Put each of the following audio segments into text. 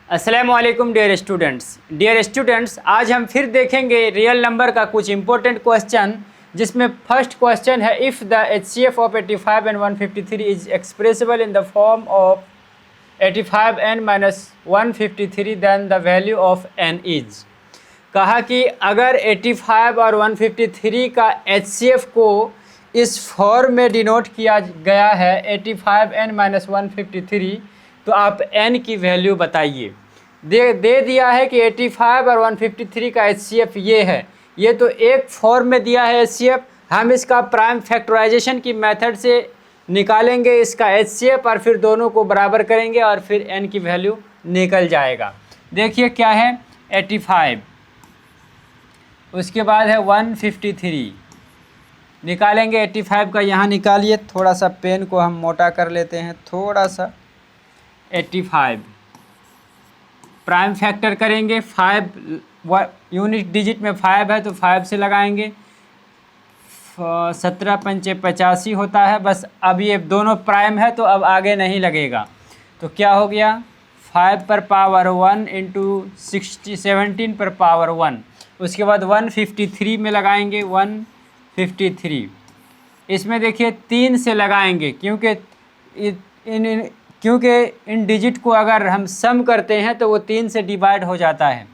अस्सलामुअलैकुम dear students, आज हम फिर देखेंगे रियल नंबर का कुछ इंपॉर्टेंट क्वेश्चन, जिसमें फर्स्ट क्वेश्चन है if the HCF of 85 and 153 is expressible in the form of 85n minus 153 then the value of n is. कहा कि अगर 85 और 153 का HCF को इस फॉर्म में डिनोट किया गया है 85n माइनस 153, तो आप n की वैल्यू बताइए। दे दिया है कि 85 और 153 का HCF ये है, ये तो एक फॉर्म में दिया है HCF। हम इसका प्राइम फैक्टराइजेशन की मेथड से निकालेंगे इसका HCF और फिर दोनों को बराबर करेंगे और फिर n की वैल्यू निकल जाएगा। देखिए क्या है 85, उसके बाद है 153, निकालेंगे 85 का, यहाँ निकालिए। थोड़ा सा पेन को हम मोटा कर लेते हैं, थोड़ा सा। 85 प्राइम फैक्टर करेंगे, 5 यूनिट डिजिट में 5 है तो 5 से लगाएंगे, 17 पंचे 85 होता है। बस अब ये दोनों प्राइम है तो अब आगे नहीं लगेगा, तो क्या हो गया 5 पर पावर 1 इंटू 17 पर पावर 1। उसके बाद 153 में लगाएंगे, 153। इसमें देखिए 3 से लगाएंगे, क्योंकि इन डिजिट को अगर हम सम करते हैं तो वो 3 से डिवाइड हो जाता है।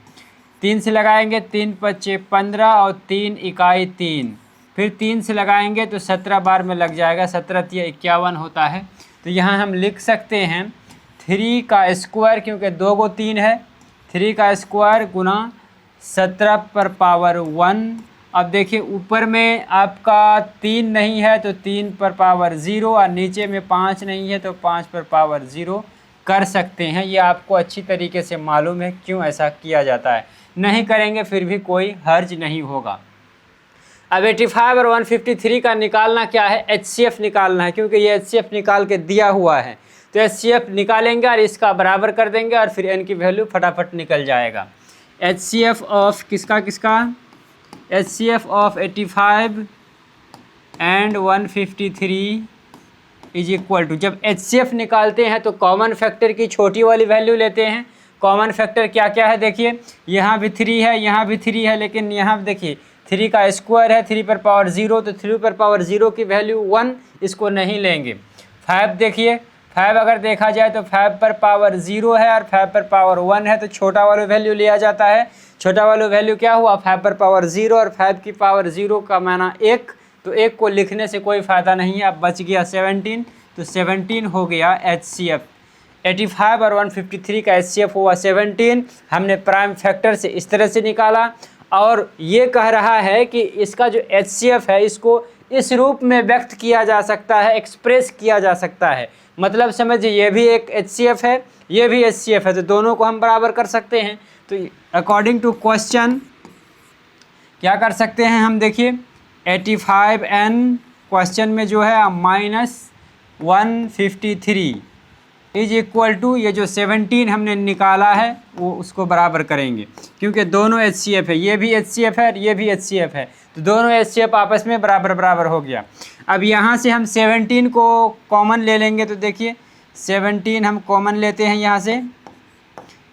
3 से लगाएंगे, 3 पच्चे 15 और 3 इकाई 3, फिर 3 से लगाएंगे तो 17 बार में लग जाएगा, 17 तिया 51 होता है। तो यहाँ हम लिख सकते हैं 3 का स्क्वायर, क्योंकि 2 को 3 है, 3 का स्क्वायर गुना 17 पर पावर 1। अब देखिए ऊपर में आपका 3 नहीं है तो 3 पर पावर 0, और नीचे में 5 नहीं है तो 5 पर पावर 0 कर सकते हैं। ये आपको अच्छी तरीके से मालूम है क्यों ऐसा किया जाता है। नहीं करेंगे फिर भी कोई हर्ज नहीं होगा। अब 85 और 153 का निकालना क्या है, HCF निकालना है, क्योंकि ये HCF निकाल के दिया हुआ है। तो HCF निकालेंगे और इसका बराबर कर देंगे और फिर n की वैल्यू फटाफट निकल जाएगा। HCF ऑफ किसका HCF of 85 and 153 is equal to, जब HCF निकालते हैं तो कॉमन फैक्टर की छोटी वाली वैल्यू लेते हैं। कॉमन फैक्टर क्या क्या है देखिए, यहाँ भी 3 है, यहाँ भी 3 है, लेकिन यहाँ देखिए 3 का स्क्वायर है, 3 पर पावर 0, तो 3 पर पावर 0 की वैल्यू 1, इसको नहीं लेंगे। 5 देखिए, 5 अगर देखा जाए तो 5 पर पावर 0 है और 5 पर पावर 1 है, तो छोटा वाला वैल्यू लिया जाता है। छोटा वाला वैल्यू क्या हुआ 5 पर पावर 0, और 5 की पावर 0 का माना 1, तो 1 को लिखने से कोई फ़ायदा नहीं है। अब बच गया 17, तो 17 हो गया HCF। 85 और 153 का HCF हुआ 17। हमने प्राइम फैक्टर से इस तरह से निकाला, और ये कह रहा है कि इसका जो HCF है इसको इस रूप में व्यक्त किया जा सकता है, एक्सप्रेस किया जा सकता है। मतलब समझिए ये भी एक HCF है, ये भी HCF है, तो दोनों को हम बराबर कर सकते हैं। तो अकॉर्डिंग टू क्वेश्चन क्या कर सकते हैं हम, देखिए 85n क्वेश्चन में जो है माइनस 153 इज इक्वल टू, ये जो 17 हमने निकाला है वो उसको बराबर करेंगे, क्योंकि दोनों HCF है, ये भी HCF है और ये भी HCF है, तो दोनों HCF आपस में बराबर बराबर हो गया। अब यहाँ से हम 17 को कॉमन ले लेंगे, तो देखिए 17 हम कॉमन लेते हैं, यहाँ से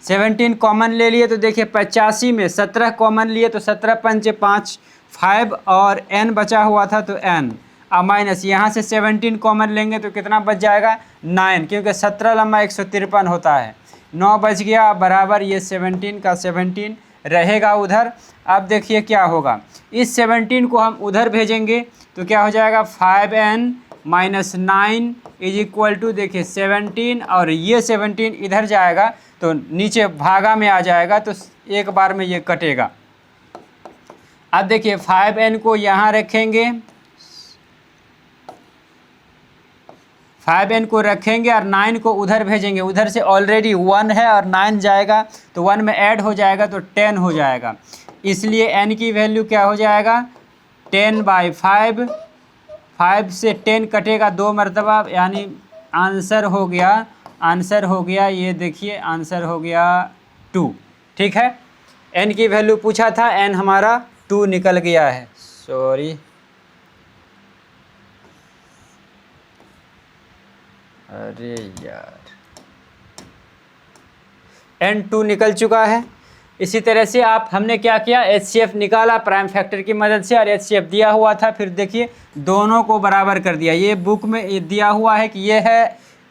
17 कॉमन ले लिए तो देखिए 85 में 17 कॉमन लिए तो 17 पंचे 5 5 और n बचा हुआ था तो n, अब माइनस यहाँ से 17 कॉमन लेंगे तो कितना बच जाएगा 9, क्योंकि 17 लम्बा 153 होता है। 9 बच गया, बराबर ये 17 का 17 रहेगा उधर। अब देखिए क्या होगा, इस 17 को हम उधर भेजेंगे तो क्या हो जाएगा 5n minus 9 is equal to, देखिए 17 और ये 17 इधर जाएगा तो नीचे भागा में आ जाएगा, तो एक बार में ये कटेगा। अब देखिए 5n को यहाँ रखेंगे, 5n को रखेंगे और 9 को उधर भेजेंगे, उधर से ऑलरेडी 1 है और 9 जाएगा तो 1 में ऐड हो जाएगा तो 10 हो जाएगा। इसलिए n की वैल्यू क्या हो जाएगा 10/5, 5 से 10 कटेगा 2 मरतबा, यानी आंसर हो गया ये देखिए आंसर हो गया 2। ठीक है, n की वैल्यू पूछा था, n हमारा 2 निकल गया है। सॉरी, अरे यार, N2 निकल चुका है। इसी तरह से हमने क्या किया, HCF निकाला प्राइम फैक्टर की मदद से और HCF दिया हुआ था, फिर देखिए दोनों को बराबर कर दिया। ये बुक में ये दिया हुआ है कि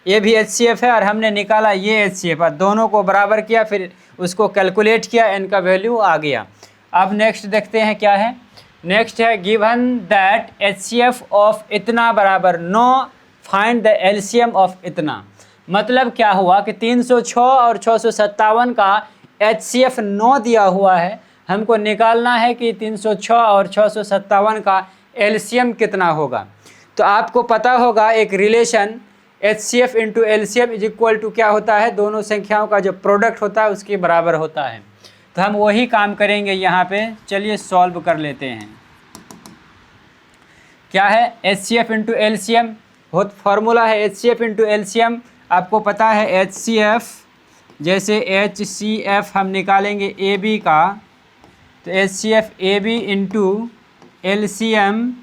ये भी HCF है और हमने निकाला ये HCF और दोनों को बराबर किया, फिर उसको कैलकुलेट किया, N का वैल्यू आ गया। अब नेक्स्ट देखते हैं क्या है। नेक्स्ट है गिवन दैट HCF ऑफ इतना बराबर 9, फाइंड द LCM ऑफ इतना। मतलब क्या हुआ कि 306 और 657 का HCF 9 दिया हुआ है, हमको निकालना है कि 306 और 657 का LCM कितना होगा। तो आपको पता होगा एक relation HCF into LCM is equal to क्या होता है, दोनों संख्याओं का जो प्रोडक्ट होता है उसके बराबर होता है। तो हम वही काम करेंगे यहाँ पे। चलिए सॉल्व कर लेते हैं। क्या है HCF इंटू LCM, बहुत फार्मूला है HCF इंटू LCM। आपको पता है HCF, जैसे HCF हम निकालेंगे AB का, तो HCF AB into LCM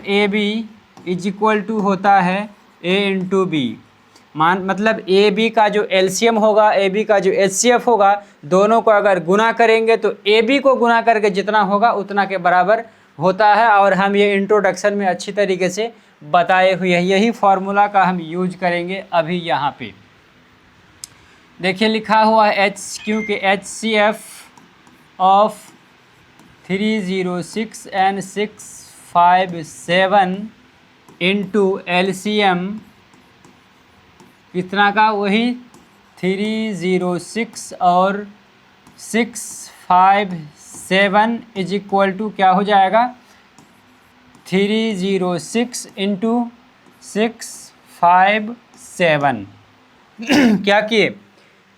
AB is equal to होता है A इंटू B। मतलब AB का जो LCM होगा, AB का जो HCF होगा, दोनों को अगर गुना करेंगे तो AB को गुना करके जितना होगा उतना के बराबर होता है। और हम ये इंट्रोडक्शन में अच्छी तरीके से बताए हुए हैं, यही फार्मूला का हम यूज करेंगे अभी यहाँ पे। देखिए लिखा हुआ है क्योंकि HCF of 306 and 657 into LCM कितना का, वही 306 और 657 इज इक्वल टू क्या हो जाएगा, 306 इंटू 657। क्या किए,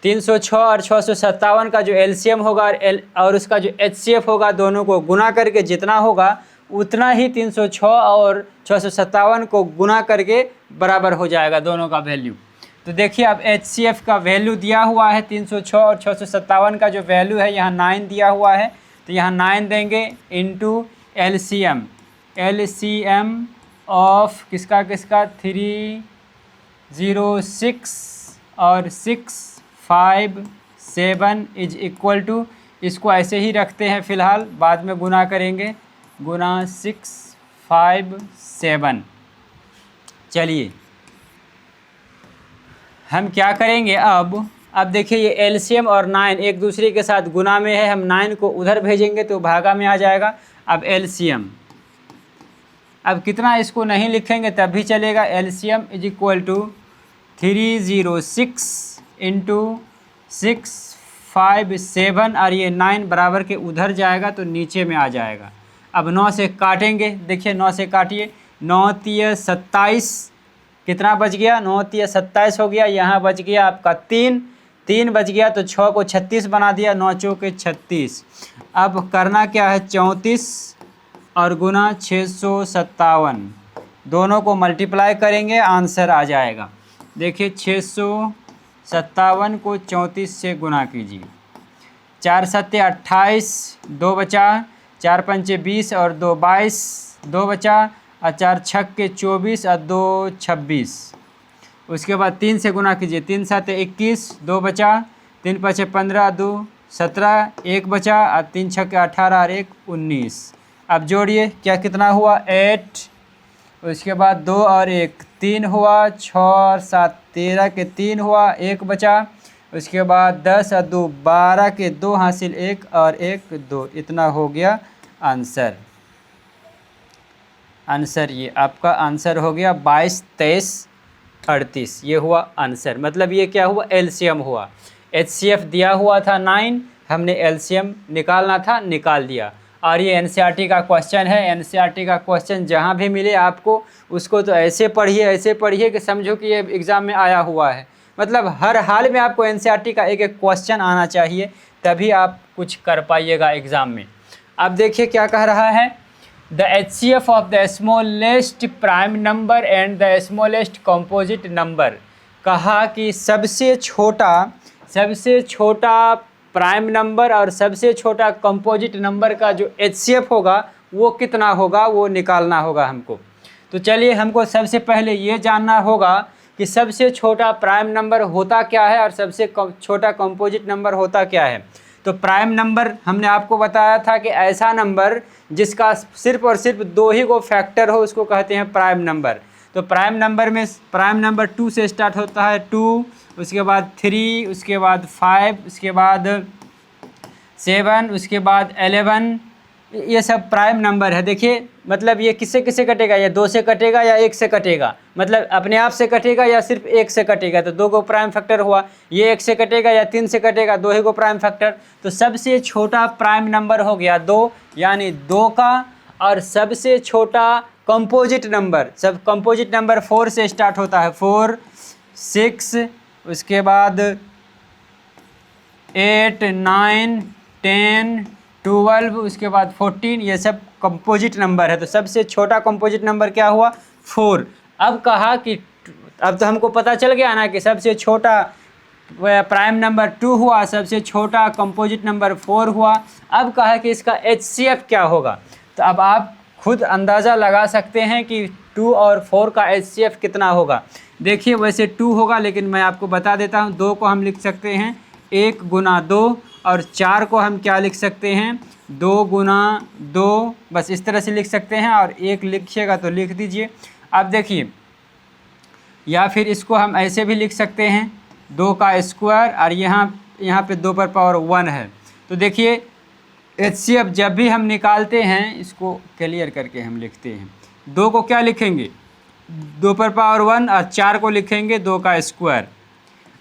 306 और 657 का जो LCM होगा और उसका जो HCF होगा, दोनों को गुना करके जितना होगा उतना ही 306 और 657 को गुना करके बराबर हो जाएगा दोनों का वैल्यू। तो देखिए अब HCF का वैल्यू दिया हुआ है 306 और 657 का जो वैल्यू है यहाँ 9 दिया हुआ है, तो यहाँ 9 देंगे इंटू LCM ऑफ किसका 306 और 657 इज इक्वल टू, इसको ऐसे ही रखते हैं फ़िलहाल, बाद में गुना करेंगे, गुना 657। चलिए हम क्या करेंगे अब देखिए ये LCM और 9 एक दूसरे के साथ गुना में है, हम 9 को उधर भेजेंगे तो भागा में आ जाएगा। अब LCM, अब कितना इसको नहीं लिखेंगे तब भी चलेगा, LCM is equal to 306 into 657 और ये 9 बराबर के उधर जाएगा तो नीचे में आ जाएगा। अब 9 से काटेंगे, देखिए 9 से काटिए, 9 तिया 27, कितना बच गया, 9 तिया 27 हो गया, यहाँ बच गया आपका 3 बच गया, तो 6 को 36 बना दिया, 9 चौके 36। अब करना क्या है, 34 और गुना 657, दोनों को मल्टीप्लाई करेंगे, आंसर आ जाएगा। देखिए 657 को 34 से गुना कीजिए, 4 सत्ते 28, 2 बचा, 4 पंचे 20 और 2 22, 2 बचा, और 4 छक्के 24 और 2 26। उसके बाद 3 से गुना कीजिए, 3 सत्ते 21, 2 बचा, 3 पचे 15, 2 17, 1 बचा, और 3 छक्के 18 और 1 19। अब जोड़िए क्या कितना हुआ, 8, उसके बाद 2 और 1 3 हुआ, 6 और 7 13 के 3 हुआ, 1 बचा, उसके बाद 10 और 2 12 के 2 हासिल, 1 और 1 2, इतना हो गया आंसर। ये आपका आंसर हो गया 22 23 38, ये हुआ आंसर। मतलब ये क्या हुआ, LCM हुआ। HCF दिया हुआ था 9, हमने LCM निकालना था, निकाल दिया। और ये NCERT का क्वेश्चन है। NCERT का क्वेश्चन जहाँ भी मिले आपको, उसको तो ऐसे पढ़िए कि समझो कि ये एग्ज़ाम में आया हुआ है। मतलब हर हाल में आपको NCERT का एक क्वेश्चन आना चाहिए, तभी आप कुछ कर पाइएगा एग्ज़ाम में। अब देखिए क्या कह रहा है, the HCF of the smallest prime number and the smallest composite number. कहा कि सबसे छोटा प्राइम नंबर और सबसे छोटा कंपोजिट नंबर का जो HCF होगा वो कितना होगा, वो निकालना होगा हमको। तो चलिए हमको सबसे पहले ये जानना होगा कि सबसे छोटा प्राइम नंबर होता क्या है और सबसे छोटा कंपोजिट नंबर होता क्या है। तो प्राइम नंबर हमने आपको बताया था कि ऐसा नंबर जिसका सिर्फ और सिर्फ 2 ही को फैक्टर हो उसको कहते हैं प्राइम नंबर। तो प्राइम नंबर में प्राइम नंबर 2 से स्टार्ट होता है, 2, उसके बाद 3, उसके बाद 5, उसके बाद 7, उसके बाद 11, ये सब प्राइम नंबर है। देखिए मतलब ये किससे किससे कटेगा, या 2 से कटेगा या 1 से कटेगा, मतलब अपने आप से कटेगा या सिर्फ 1 से कटेगा, तो 2 को प्राइम फैक्टर हुआ। ये 1 से कटेगा या 3 से कटेगा, 2 ही को प्राइम फैक्टर। तो सबसे छोटा प्राइम नंबर हो गया 2, यानी 2 का। और सबसे छोटा कंपोजिट नंबर, सब कंपोजिट नंबर 4 से स्टार्ट होता है, 4, 6, उसके बाद 8, 9, 10, 12, उसके बाद 14, ये सब कंपोजिट नंबर है। तो सबसे छोटा कंपोजिट नंबर क्या हुआ, 4। अब कहा कि अब तो हमको पता चल गया ना कि सबसे छोटा प्राइम नंबर 2 हुआ, सबसे छोटा कंपोजिट नंबर 4 हुआ। अब कहा कि इसका HCF क्या होगा। तो अब आप खुद अंदाज़ा लगा सकते हैं कि 2 और 4 का HCF कितना होगा। देखिए वैसे 2 होगा, लेकिन मैं आपको बता देता हूँ। 2 को हम लिख सकते हैं 1 गुना 2, और 4 को हम क्या लिख सकते हैं, 2 गुना 2, बस इस तरह से लिख सकते हैं। और 1 लिखिएगा तो लिख दीजिए। अब देखिए, या फिर इसको हम ऐसे भी लिख सकते हैं 2 का स्क्वायर, और यहाँ पे 2 पर पावर 1 है। तो देखिए HCF जब भी हम निकालते हैं, इसको क्लियर करके हम लिखते हैं, 2 को क्या लिखेंगे 2 पर पावर 1, और 4 को लिखेंगे 2 का स्क्वायर।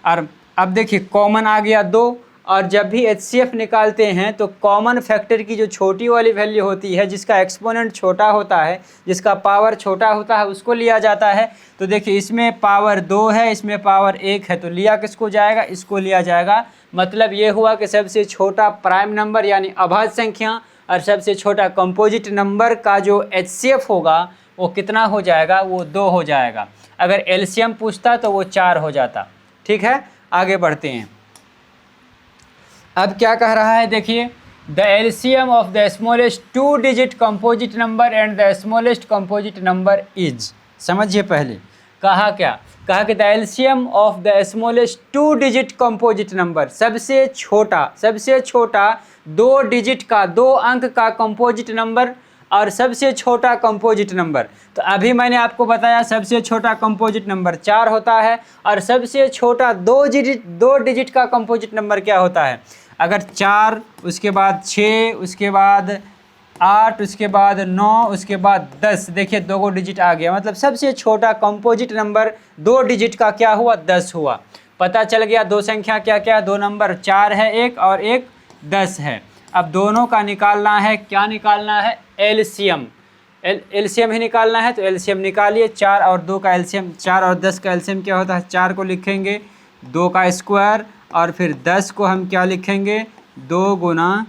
और अब देखिए कॉमन आ गया 2, और जब भी HCF निकालते हैं तो कॉमन फैक्टर की जो छोटी वाली वैल्यू होती है, जिसका एक्सपोनेंट छोटा होता है, जिसका पावर छोटा होता है, उसको लिया जाता है। तो देखिए इसमें पावर 2 है, इसमें पावर 1 है, तो लिया किसको जाएगा, इसको लिया जाएगा। मतलब ये हुआ कि सबसे छोटा प्राइम नंबर यानी अभाज्य संख्या और सबसे छोटा कंपोजिट नंबर का जो HCF होगा वो कितना हो जाएगा, वो 2 हो जाएगा। अगर LCM पूछता तो वो 4 हो जाता। ठीक है, आगे बढ़ते हैं। अब क्या कह रहा है, देखिए the LCM of the smallest 2 digit composite number and the smallest composite number is. समझिए पहले कहा क्या, कहा कि the LCM of the smallest 2 digit composite number, सबसे छोटा 2 डिजिट का, 2 अंक का कंपोजिट नंबर और सबसे छोटा कंपोजिट नंबर। तो अभी मैंने आपको बताया सबसे छोटा कंपोजिट नंबर 4 होता है, और सबसे छोटा 2 डिजिट का कंपोजिट नंबर क्या होता है। अगर 4, उसके बाद 6, उसके बाद 8, उसके बाद 9, उसके बाद 10, देखिए 2 डिजिट आ गया। मतलब सबसे छोटा कंपोजिट नंबर 2 डिजिट का क्या हुआ, 10 हुआ। पता चल गया 2 संख्या क्या क्या, 2 नंबर 4 है एक, और एक 10 है। अब दोनों का निकालना है, क्या निकालना है, LCM ही निकालना है। तो LCM निकालिए, 4 और 2 का LCM, 4 और 10 का LCM क्या होता है, 4 को लिखेंगे 2 का स्क्वायर, और फिर 10 को हम क्या लिखेंगे, 2 गुना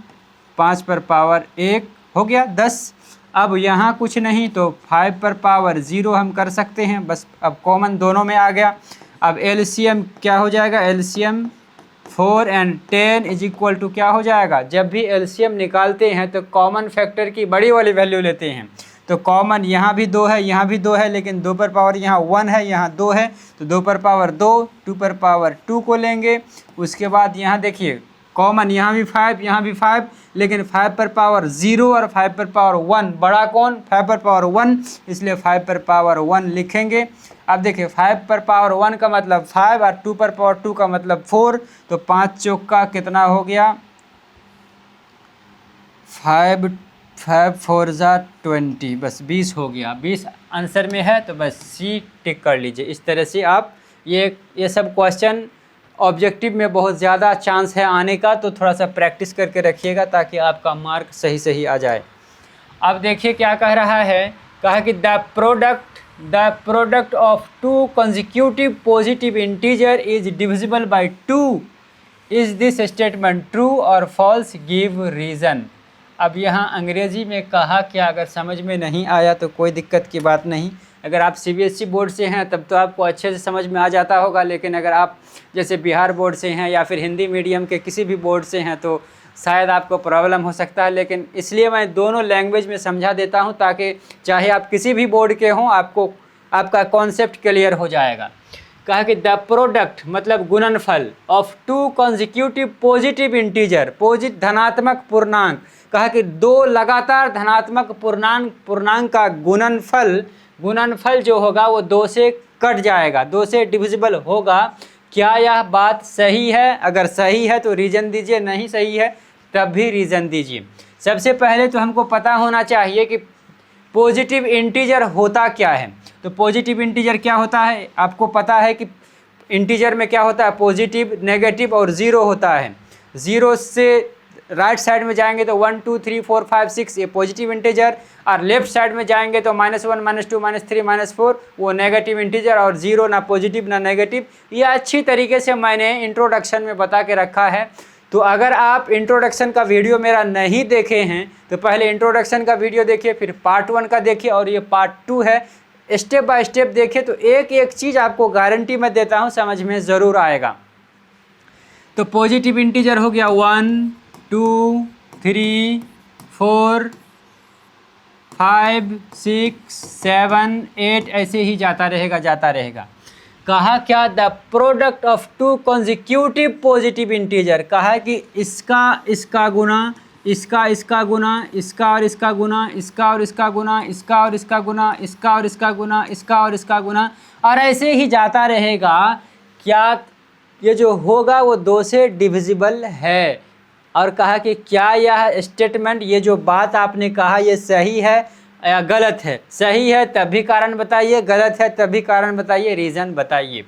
5 पर पावर 1 हो गया 10। अब यहाँ कुछ नहीं तो 5 पर पावर 0 हम कर सकते हैं, बस अब कॉमन दोनों में आ गया। अब LCM क्या हो जाएगा, LCM 4 और 10 इज इक्वल टू क्या हो जाएगा। जब भी LCM निकालते हैं तो कॉमन फैक्टर की बड़ी वाली वैल्यू लेते हैं। तो कॉमन यहाँ भी 2 है, यहाँ भी 2 है, लेकिन 2 पर पावर यहाँ 1 है, यहाँ 2 है, तो 2 पर पावर 2, 2 पर पावर 2 को लेंगे। उसके बाद यहाँ देखिए कॉमन, यहाँ भी 5, यहाँ भी 5, लेकिन 5 पर पावर 0 और 5 पर पावर 1, बड़ा कौन, 5 पर पावर 1, इसलिए 5 पर पावर 1 लिखेंगे। अब देखिए 5 पर पावर 1 का मतलब 5, और 2 पर पावर 2 का मतलब 4, तो 5 चौका कितना हो गया, 5 4 जा 20, बस 20 हो गया। 20 आंसर में है, तो बस C टिक कर लीजिए। इस तरह से आप ये सब क्वेश्चन ऑब्जेक्टिव में बहुत ज़्यादा चांस है आने का, तो थोड़ा सा प्रैक्टिस करके रखिएगा ताकि आपका मार्क सही आ जाए। अब देखिए क्या कह रहा है, कहा कि the product of 2 consecutive positive integer is divisible by 2। Is this statement true और फॉल्स, गिव रीज़न। अब यहाँ अंग्रेज़ी में कहा क्या, अगर समझ में नहीं आया तो कोई दिक्कत की बात नहीं। अगर आप CBSE बोर्ड से हैं तब तो आपको अच्छे से समझ में आ जाता होगा, लेकिन अगर आप जैसे बिहार बोर्ड से हैं या फिर हिंदी मीडियम के किसी भी बोर्ड से हैं तो शायद आपको प्रॉब्लम हो सकता है। लेकिन इसलिए मैं दोनों लैंग्वेज में समझा देता हूं, ताकि चाहे आप किसी भी बोर्ड के हों, आपका कॉन्सेप्ट क्लियर हो जाएगा। कहा कि द प्रोडक्ट मतलब गुणनफल of two consecutive positive integer, धनात्मक पूर्णांक, कहा कि दो लगातार धनात्मक पूर्णांक का गुणनफल जो होगा वो 2 से कट जाएगा, 2 से डिविजिबल होगा। क्या यह बात सही है? अगर सही है तो रीजन दीजिए, नहीं सही है तब भी रीजन दीजिए। सबसे पहले तो हमको पता होना चाहिए कि पॉजिटिव इंटीजर होता क्या है। तो पॉजिटिव इंटीजर क्या होता है? आपको पता है कि इंटीजर में क्या होता है, पॉजिटिव, नेगेटिव और ज़ीरो होता है। ज़ीरो से राइट साइड में जाएंगे तो 1 2 3 4 5 6 ये पॉजिटिव इंटीजर, और लेफ्ट साइड में जाएंगे तो -1 -2 -3 -4 वो नेगेटिव इंटीजर, और ज़ीरो ना पॉजिटिव ना नेगेटिव। ये अच्छी तरीके से मैंने इंट्रोडक्शन में बता के रखा है। तो अगर आप इंट्रोडक्शन का वीडियो मेरा नहीं देखे हैं तो पहले इंट्रोडक्शन का वीडियो देखिए, फिर पार्ट 1 का देखिए और ये पार्ट 2 है। स्टेप बाय स्टेप देखिए तो एक एक चीज़ आपको गारंटी मैं देता हूँ समझ में ज़रूर आएगा। तो पॉजिटिव इंटीजर हो गया 1 2 3 4 5 6 7 8 ऐसे ही जाता रहेगा। कहा क्या? The product of two consecutive positive integer, कहा कि इसका गुना, इसका गुना, इसका और इसका गुना, इसका और इसका गुना, इसका और इसका गुना, इसका और इसका गुना, इसका और इसका गुना, और ऐसे ही जाता रहेगा। क्या ये जो होगा वो 2 से डिविजिबल है। और कहा कि क्या यह स्टेटमेंट, ये जो बात आपने कहा ये सही है या गलत है? सही है तब भी कारण बताइए, गलत है तब भी कारण बताइए, रीज़न बताइए।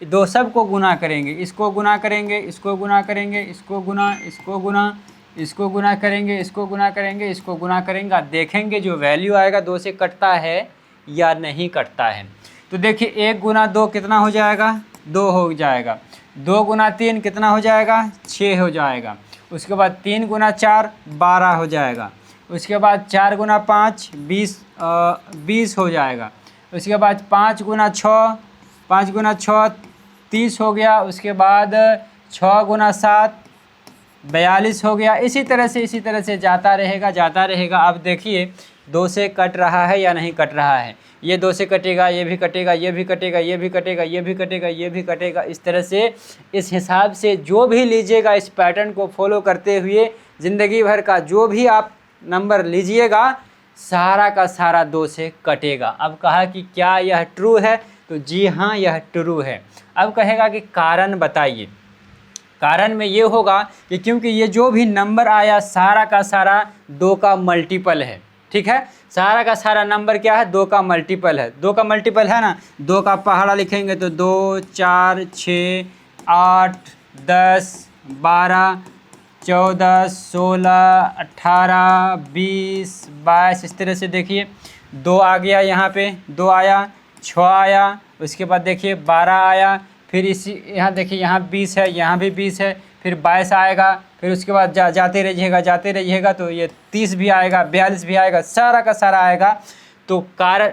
दो सब को गुना करेंगे, इसको गुना करेंगे, इसको गुना करेंगे, इसको गुना, इसको गुना, इसको गुना करेंगे, इसको गुना करेंगे, इसको गुना करेंगे। आप देखेंगे जो वैल्यू आएगा 2 से कटता है या नहीं कटता है। तो देखिए 1 गुना 2 कितना हो जाएगा? 2 हो जाएगा। 2 गुना 3 कितना हो जाएगा? 6 हो जाएगा। उसके बाद 3 गुना 4 12 हो जाएगा। उसके बाद 4 गुना 5 20 हो जाएगा। उसके बाद 5 गुना 6 30 हो गया। उसके बाद 6 गुना 7 42 हो गया। इसी तरह से जाता रहेगा। अब देखिए 2 से कट रहा है या नहीं कट रहा है। ये 2 से कटेगा, ये भी कटेगा, ये भी कटेगा, ये भी कटेगा, ये भी कटेगा, ये भी कटेगा। इस तरह से, इस हिसाब से जो भी लीजिएगा, इस पैटर्न को फॉलो करते हुए ज़िंदगी भर का जो भी आप नंबर लीजिएगा सारा का सारा 2 से कटेगा। अब कहा कि क्या यह ट्रू है? तो जी हाँ, यह ट्रू है। अब कहेगा कि कारण बताइए। कारण में ये होगा कि क्योंकि ये जो भी नंबर आया सारा का सारा 2 का मल्टीपल है। ठीक है, सारा का सारा नंबर क्या है? 2 का मल्टीपल है। 2 का मल्टीपल है ना। 2 का पहाड़ा लिखेंगे तो 2 4 6 8 10 12 14 16 18 20 22 इस तरह से देखिए 2 आ गया, यहाँ पे 2 आया, 6 आया, उसके बाद देखिए 12 आया, फिर इसी यहाँ देखिए यहाँ 20 है, यहाँ भी 20 है, फिर 22 आएगा, फिर उसके बाद जाते रहिएगा तो ये 30 भी आएगा, 42 भी आएगा, सारा का सारा आएगा। तो कारण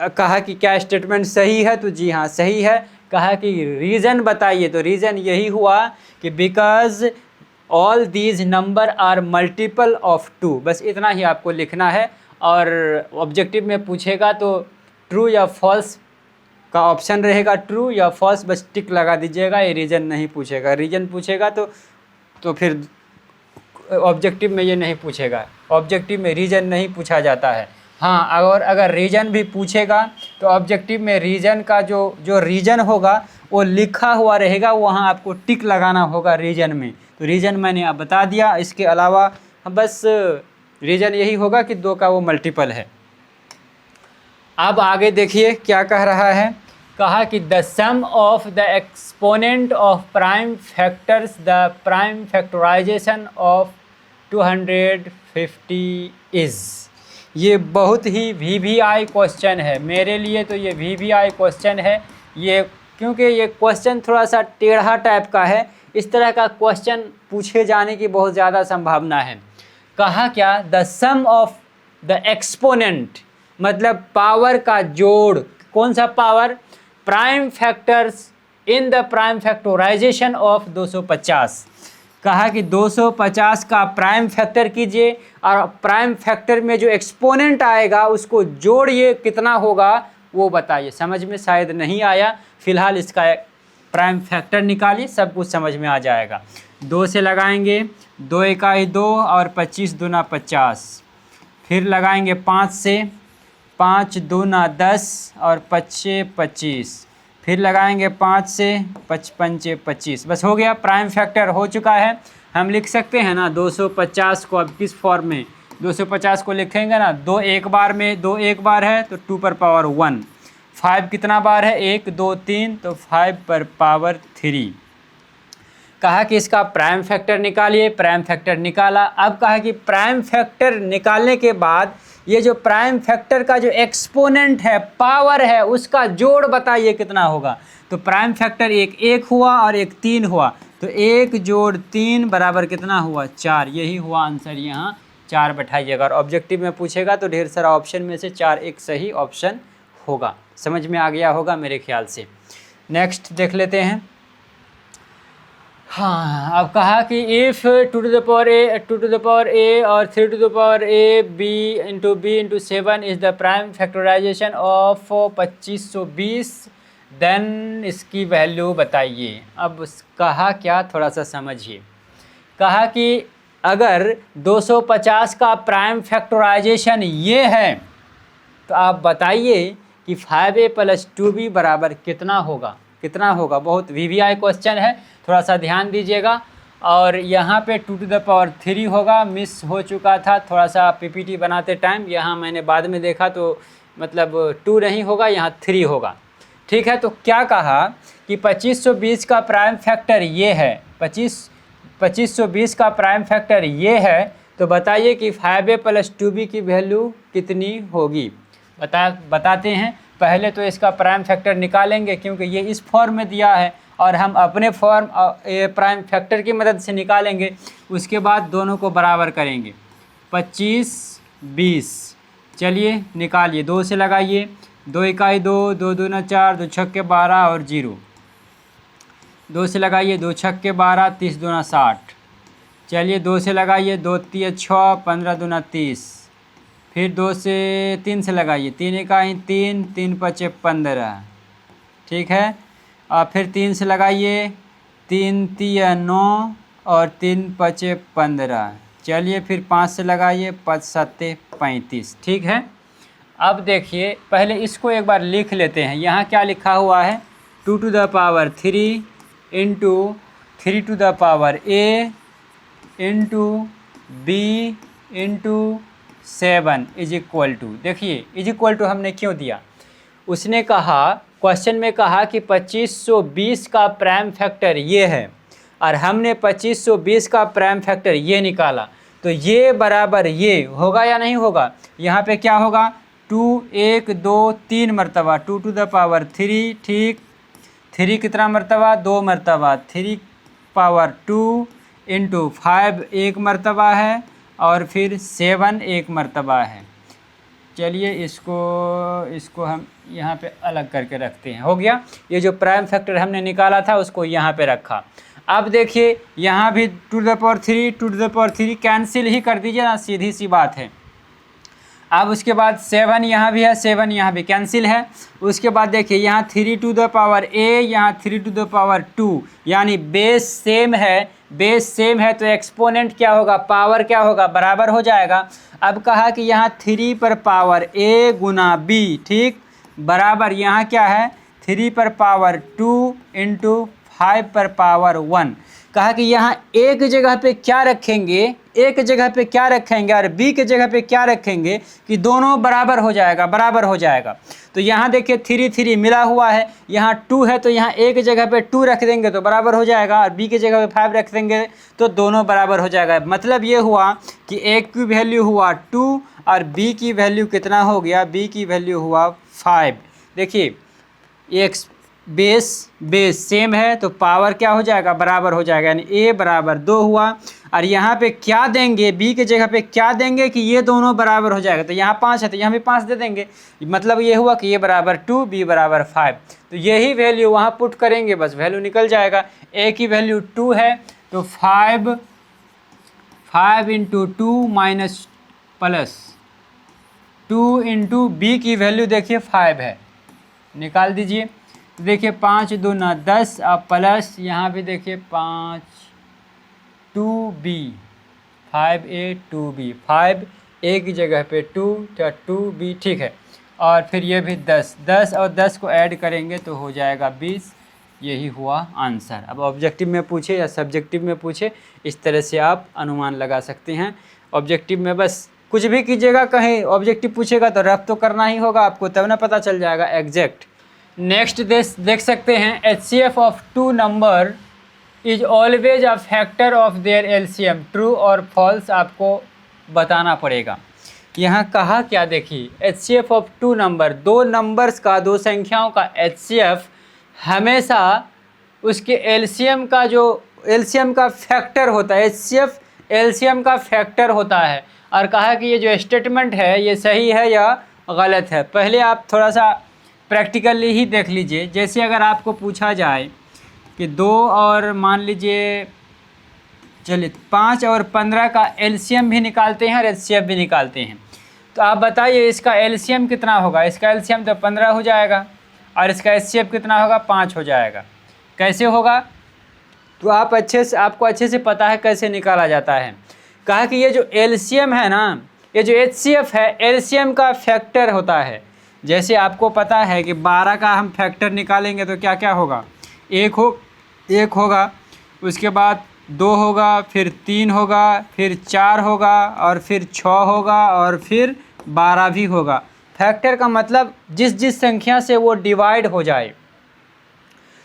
कहा कि क्या स्टेटमेंट सही है? तो जी हाँ सही है। कहा कि रीज़न बताइए। तो रीज़न यही हुआ कि because all these number are multiple of 2। बस इतना ही आपको लिखना है। और ऑब्जेक्टिव में पूछेगा तो ट्रू या फॉल्स का ऑप्शन रहेगा, ट्रू या फॉल्स, बस टिक लगा दीजिएगा। ये रीज़न नहीं पूछेगा। रीज़न पूछेगा तो फिर ऑब्जेक्टिव में ये नहीं पूछेगा। ऑब्जेक्टिव में रीज़न नहीं पूछा जाता है। हाँ, और अगर रीज़न भी पूछेगा तो ऑब्जेक्टिव में रीज़न का जो रीज़न होगा वो लिखा हुआ रहेगा, वहाँ आपको टिक लगाना होगा रीज़न में। तो रीज़न मैंने आप बता दिया। इसके अलावा बस रीज़न यही होगा कि 2 का वो मल्टीपल है। अब आगे देखिए क्या कह रहा है। कहा कि the sum of the exponent of prime factors the prime factorization of 250 is. ये बहुत ही VVI क्वेश्चन है मेरे लिए। तो ये VVI क्वेश्चन है ये, क्योंकि ये क्वेश्चन थोड़ा सा टेढ़ा टाइप का है। इस तरह का क्वेश्चन पूछे जाने की बहुत ज़्यादा संभावना है। कहा क्या? The sum of the exponent मतलब पावर का जोड़। कौन सा power? Prime factors in the prime factorization of 250। कहा कि 250 का प्राइम फैक्टर कीजिए और प्राइम फैक्टर में जो एक्सपोनेंट आएगा उसको जोड़िए, कितना होगा वो बताइए। समझ में शायद नहीं आया, फिलहाल इसका प्राइम फैक्टर निकालिए, सब कुछ समझ में आ जाएगा। 2 से लगाएंगे, 2 इकाई 2 और 25 दूना 50। फिर लगाएंगे 5 से, 5 दूना 10 और 5 25। फिर लगाएंगे 5 से, 55 25। बस हो गया, प्राइम फैक्टर हो चुका है। हम लिख सकते हैं ना 250 को, अब किस फॉर्म में 250 को लिखेंगे ना, 2 एक बार में, 2 एक बार है तो 2 पर पावर 1। 5 कितना बार है, 1 2 3, तो 5 पर पावर 3। कहा कि इसका प्राइम फैक्टर निकालिए, प्राइम फैक्टर निकाला। अब कहा कि प्राइम फैक्टर निकालने के बाद ये जो प्राइम फैक्टर का जो एक्सपोनेंट है, पावर है, उसका जोड़ बताइए कितना होगा। तो प्राइम फैक्टर एक 1 हुआ और एक 3 हुआ, तो 1 जोड़ 3 बराबर कितना हुआ, 4। यही हुआ आंसर, यहाँ 4 बैठाइएगा। और ऑब्जेक्टिव में पूछेगा तो ढेर सारा ऑप्शन में से 4 एक सही ऑप्शन होगा। समझ में आ गया होगा मेरे ख्याल से। नेक्स्ट देख लेते हैं। हाँ, अब कहा कि if 2 to the power a और 3 to the power a b into 7 is the prime factorization of 2520, then इसकी वैल्यू बताइए। अब कहा क्या, थोड़ा सा समझिए। कहा कि अगर 250 का प्राइम फैक्टराइजेशन ये है तो आप बताइए कि 5a + 2b बराबर कितना होगा, कितना होगा। बहुत VVI क्वेश्चन है, थोड़ा सा ध्यान दीजिएगा। और यहाँ पे 2 to the power 3 होगा, मिस हो चुका था थोड़ा सा PPT बनाते टाइम, यहाँ मैंने बाद में देखा तो मतलब 2 नहीं होगा, यहाँ 3 होगा। ठीक है, तो क्या कहा कि 2520 का प्राइम फैक्टर ये है, 2520 का प्राइम फैक्टर ये है, तो बताइए कि 5a + 2b की वैल्यू कितनी होगी। बताते हैं। पहले तो इसका प्राइम फैक्टर निकालेंगे क्योंकि ये इस फॉर्म में दिया है और हम अपने फॉर्म प्राइम फैक्टर की मदद से निकालेंगे। उसके बाद दोनों को बराबर करेंगे। 25 20, चलिए निकालिए। 2 से लगाइए, 2 इकाई 2, 2 दूना 4, 2 छक्के 12 और 0। 2 से लगाइए, 2 छक्के 12, 30 दूना 60। चलिए 2 से लगाइए, 2 3 6, 15 दूना 30। फिर 2 से 3 से लगाइए, 3 इकाई 3, 3 5 15। ठीक है, और फिर 3 से लगाइए, 3 3 9 और 3 5 15। चलिए फिर 5 से लगाइए, 5 7 35। ठीक है, अब देखिए पहले इसको एक बार लिख लेते हैं। यहाँ क्या लिखा हुआ है, 2 to the power 3 into 3 to the power a into b into 7 is equal to. देखिए इज इक्वल टू हमने क्यों दिया, उसने कहा क्वेश्चन में कहा कि 2520 का प्राइम फैक्टर ये है और हमने 2520 का प्राइम फैक्टर ये निकाला, तो ये बराबर ये होगा या नहीं होगा। यहाँ पे क्या होगा, 2 1 2 3 मरतबा 2 to the power 3। ठीक, 3 कितना मरतबा, 2 मरतबा, 3 पावर 2 इंटू 5 1 मरतबा है और फिर 7 1 मरतबा है। चलिए इसको हम यहाँ पे अलग करके रखते हैं। हो गया, ये जो प्राइम फैक्टर हमने निकाला था उसको यहाँ पे रखा। अब देखिए यहाँ भी 2 to the power 3 कैंसिल ही कर दीजिए ना, सीधी सी बात है। अब उसके बाद 7 यहाँ भी है, 7 यहाँ भी कैंसिल है। उसके बाद देखिए यहाँ 3 to the power a, यहाँ 3 to the power 2, यानी बेस सेम है। बेस सेम है तो एक्सपोनेंट क्या होगा, पावर क्या होगा, बराबर हो जाएगा। अब कहा कि यहाँ 3 पर पावर a गुना b, ठीक, बराबर यहाँ क्या है, 3 पर पावर 2 इंटू 5 पर पावर 1। कहा कि यहाँ एक जगह पे क्या रखेंगे, एक जगह पे क्या रखेंगे और b के जगह पे क्या रखेंगे कि दोनों बराबर हो जाएगा, बराबर हो जाएगा। तो यहाँ देखिए 3 3 मिला हुआ है, यहाँ 2 है तो यहाँ एक जगह पे 2 रख देंगे तो बराबर हो जाएगा और b की जगह पे 5 रख देंगे तो दोनों बराबर हो जाएगा। मतलब ये हुआ कि a की वैल्यू हुआ 2 और b की वैल्यू कितना हो गया, b की वैल्यू हुआ 5। देखिए एक बेस सेम है तो पावर क्या हो जाएगा, बराबर हो जाएगा, यानी a बराबर 2 हुआ। और यहाँ पे क्या देंगे, b के जगह पे क्या देंगे कि ये दोनों बराबर हो जाएगा। तो यहाँ 5 है तो यहाँ भी 5 दे देंगे, मतलब ये हुआ कि a बराबर 2 b बराबर 5। तो यही वैल्यू वहाँ पुट करेंगे, बस वैल्यू निकल जाएगा। a की वैल्यू 2 है तो 5 into 2 minus plus 2 into b की वैल्यू देखिए 5 है, निकाल दीजिए। देखिए 5 दूना 10 अब प्लस यहाँ भी देखिए 5 2b 5a 2b 5 a की जगह पे 2 तो 2b ठीक है। और फिर ये भी 10 और 10 को ऐड करेंगे तो हो जाएगा 20। यही हुआ आंसर। अब ऑब्जेक्टिव में पूछे या सब्जेक्टिव में पूछे, इस तरह से आप अनुमान लगा सकते हैं। ऑब्जेक्टिव में बस कुछ भी कीजिएगा, कहीं ऑब्जेक्टिव पूछेगा तो रफ तो करना ही होगा आपको, तब ना पता चल जाएगा एग्जैक्ट। नेक्स्ट देख सकते हैं HCF of two number is always a factor of their LCM, true और फॉल्स आपको बताना पड़ेगा। यहाँ कहा क्या देखिए, HCF ऑफ टू नंबर, दो नंबर्स का, दो संख्याओं का HCF हमेशा उसके एलसीएम का जो एलसीएम का फैक्टर होता है, HCF एलसीएम का फैक्टर होता है। और कहा कि ये जो स्टेटमेंट है ये सही है या गलत है। पहले आप थोड़ा सा प्रैक्टिकली ही देख लीजिए। जैसे अगर आपको पूछा जाए कि 2 और मान लीजिए चलिए 5 और 15 का एलसीएम भी निकालते हैं और HCF भी निकालते हैं, तो आप बताइए इसका एलसीएम कितना होगा। इसका एलसीएम तो 15 हो जाएगा और इसका HCF कितना होगा, 5 हो जाएगा। कैसे होगा, तो आपको अच्छे से पता है कैसे निकाला जाता है। कहा कि ये जो एलसीएम है ना, ये जो HCF है एलसीएम का फैक्टर होता है। जैसे आपको पता है कि 12 का हम फैक्टर निकालेंगे तो क्या क्या होगा, 1 होगा, उसके बाद 2 होगा, फिर 3 होगा, फिर 4 होगा और फिर 6 होगा और फिर 12 भी होगा। फैक्टर का मतलब जिस संख्या से वो डिवाइड हो जाए।